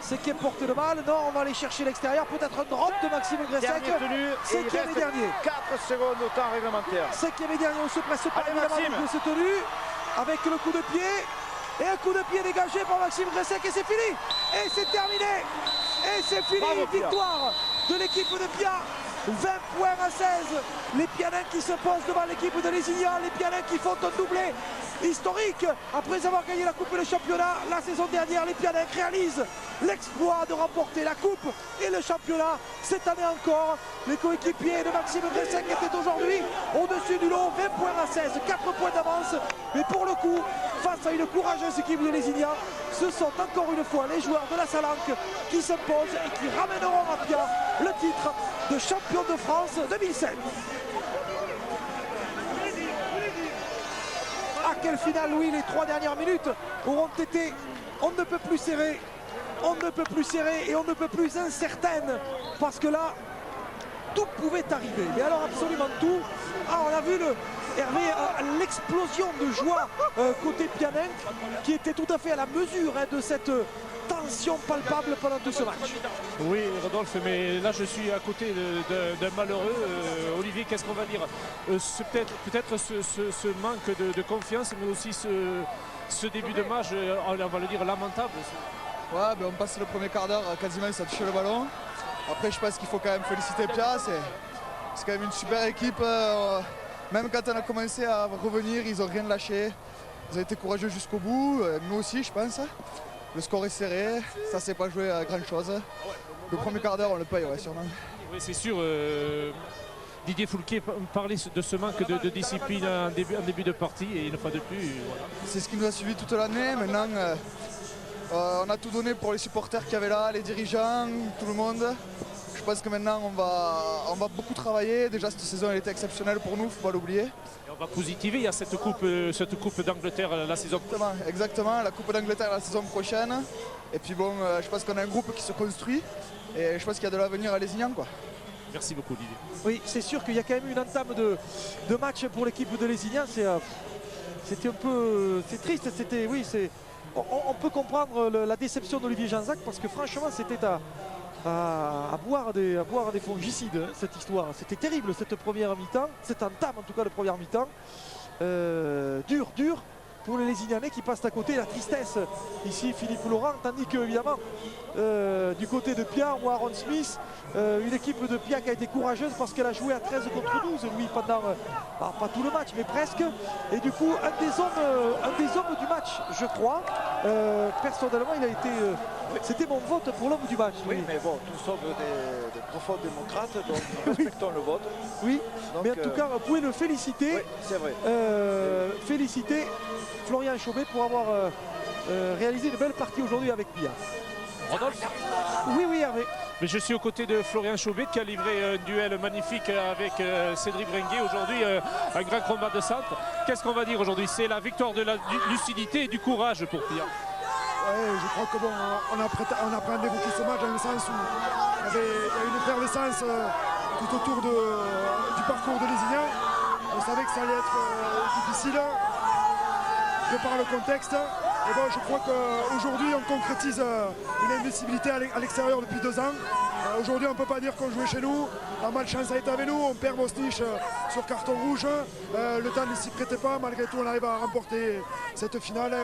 Speaker 3: c'est qui porte le balle. Non, on va aller chercher l'extérieur, peut-être un drop de Maxime Gressec. Cinquième et dernier.
Speaker 4: 4 secondes au temps réglementaire.
Speaker 3: Cinquième et dernier, on se presse pas évidemment de se tenue, avec le coup de pied. Et un coup de pied dégagé par Maxime Gressec et c'est fini. Et c'est terminé. Et c'est fini.
Speaker 4: Bravo,
Speaker 3: victoire de l'équipe de Pia. 20 points à 16. Les Pianenc qui s'imposent devant l'équipe de Lézignan. Les Pianenc qui font un doublé historique. Après avoir gagné la Coupe et le championnat la saison dernière, les Pianenc réalisent l'exploit de remporter la Coupe et le championnat cette année encore. Les coéquipiers de Maxime Gressec étaient aujourd'hui au-dessus du lot. 20 points à 16, 4 points d'avance. Mais pour le coup, face à une courageuse équipe de Lézignan, ce sont encore une fois les joueurs de la Salanque qui s'imposent et qui ramèneront à Pia le titre de champion de France 2007. Quelle finale, Louis, les 3 dernières minutes auront été on ne peut plus serré et on ne peut plus incertaine, parce que là tout pouvait arriver, mais alors absolument tout. On a vu l'explosion de joie côté Pianenc qui était tout à fait à la mesure de cette tension palpable pendant tout ce match.
Speaker 2: Oui, Rodolphe, mais là je suis à côté d'un malheureux. Olivier, qu'est-ce qu'on va dire? Peut-être ce manque de confiance, mais aussi ce début de match, on va le dire, lamentable.
Speaker 6: Ouais, on passe le premier quart d'heure quasiment sans toucher le ballon. Après, je pense qu'il faut quand même féliciter Pia. C'est quand même une super équipe. Même quand on a commencé à revenir, ils n'ont rien lâché. Ils ont été courageux jusqu'au bout. Nous aussi, je pense. Le score est serré. Ça, c'est pas joué à grand chose. Le premier quart d'heure, on le paye, ouais, sûrement.
Speaker 2: Oui, c'est sûr. Didier Foulquier parlait de ce manque de discipline en début de partie, et une fois de plus. Voilà.
Speaker 6: C'est ce qui nous a suivi toute l'année. Maintenant, on a tout donné pour les supporters qu'il y avait là, les dirigeants, tout le monde. Je pense que maintenant on va beaucoup travailler. Déjà cette saison elle était exceptionnelle pour nous, il ne faut pas l'oublier.
Speaker 2: Et on va positiver, il y a cette coupe d'Angleterre la saison prochaine.
Speaker 6: Exactement, la Coupe d'Angleterre la saison prochaine. Et puis bon, je pense qu'on a un groupe qui se construit et je pense qu'il y a de l'avenir à Lézignan, quoi.
Speaker 2: Merci beaucoup Olivier.
Speaker 3: Oui, c'est sûr qu'il y a quand même une entame de match pour l'équipe de Lézignan. C'était un peu... C'est triste, c'était... Oui, c'est... On peut comprendre la déception d'Olivier Janzac, parce que franchement c'était à boire des fongicides, hein, cette histoire. C'était terrible cette première mi-temps, cette entame en tout cas de première mi-temps. Dur, pour les Lézignanais qui passent à côté. La tristesse ici, Philippe Laurent, tandis que évidemment du côté de Pia ou Aaron Smith, une équipe de Pia qui a été courageuse parce qu'elle a joué à 13 contre 12, lui, pendant pas tout le match, mais presque. Et du coup, un des hommes du match, je crois. Personnellement, il a été. C'était mon vote pour l'homme du match.
Speaker 4: Oui, mais bon, nous sommes des profonds démocrates, donc nous respectons le vote.
Speaker 3: Oui,
Speaker 4: Donc,
Speaker 3: mais en tout cas, vous pouvez le féliciter.
Speaker 4: oui, c'est vrai.
Speaker 3: Féliciter Florian Chauvet pour avoir réalisé une belle partie aujourd'hui avec Pia.
Speaker 2: Rodolphe?
Speaker 3: Oui, Hervé.
Speaker 2: Mais je suis aux côtés de Florian Chauvet qui a livré un duel magnifique avec Cédric Brenguet. Aujourd'hui, un grand combat de centre. Qu'est-ce qu'on va dire aujourd'hui? C'est la victoire de la lucidité et du courage pour Pia.
Speaker 7: Ouais, je crois que bon, on appréhendait beaucoup ce match dans le sens où il y a une effervescence tout autour du parcours de Lézignan. On savait que ça allait être difficile de par le contexte. Et bon, je crois qu'aujourd'hui on concrétise une invincibilité à l'extérieur depuis 2 ans. Aujourd'hui on ne peut pas dire qu'on jouait chez nous. La malchance a été avec nous, on perd Bosnich sur carton rouge. Le temps ne s'y prêtait pas, malgré tout on arrive à remporter cette finale.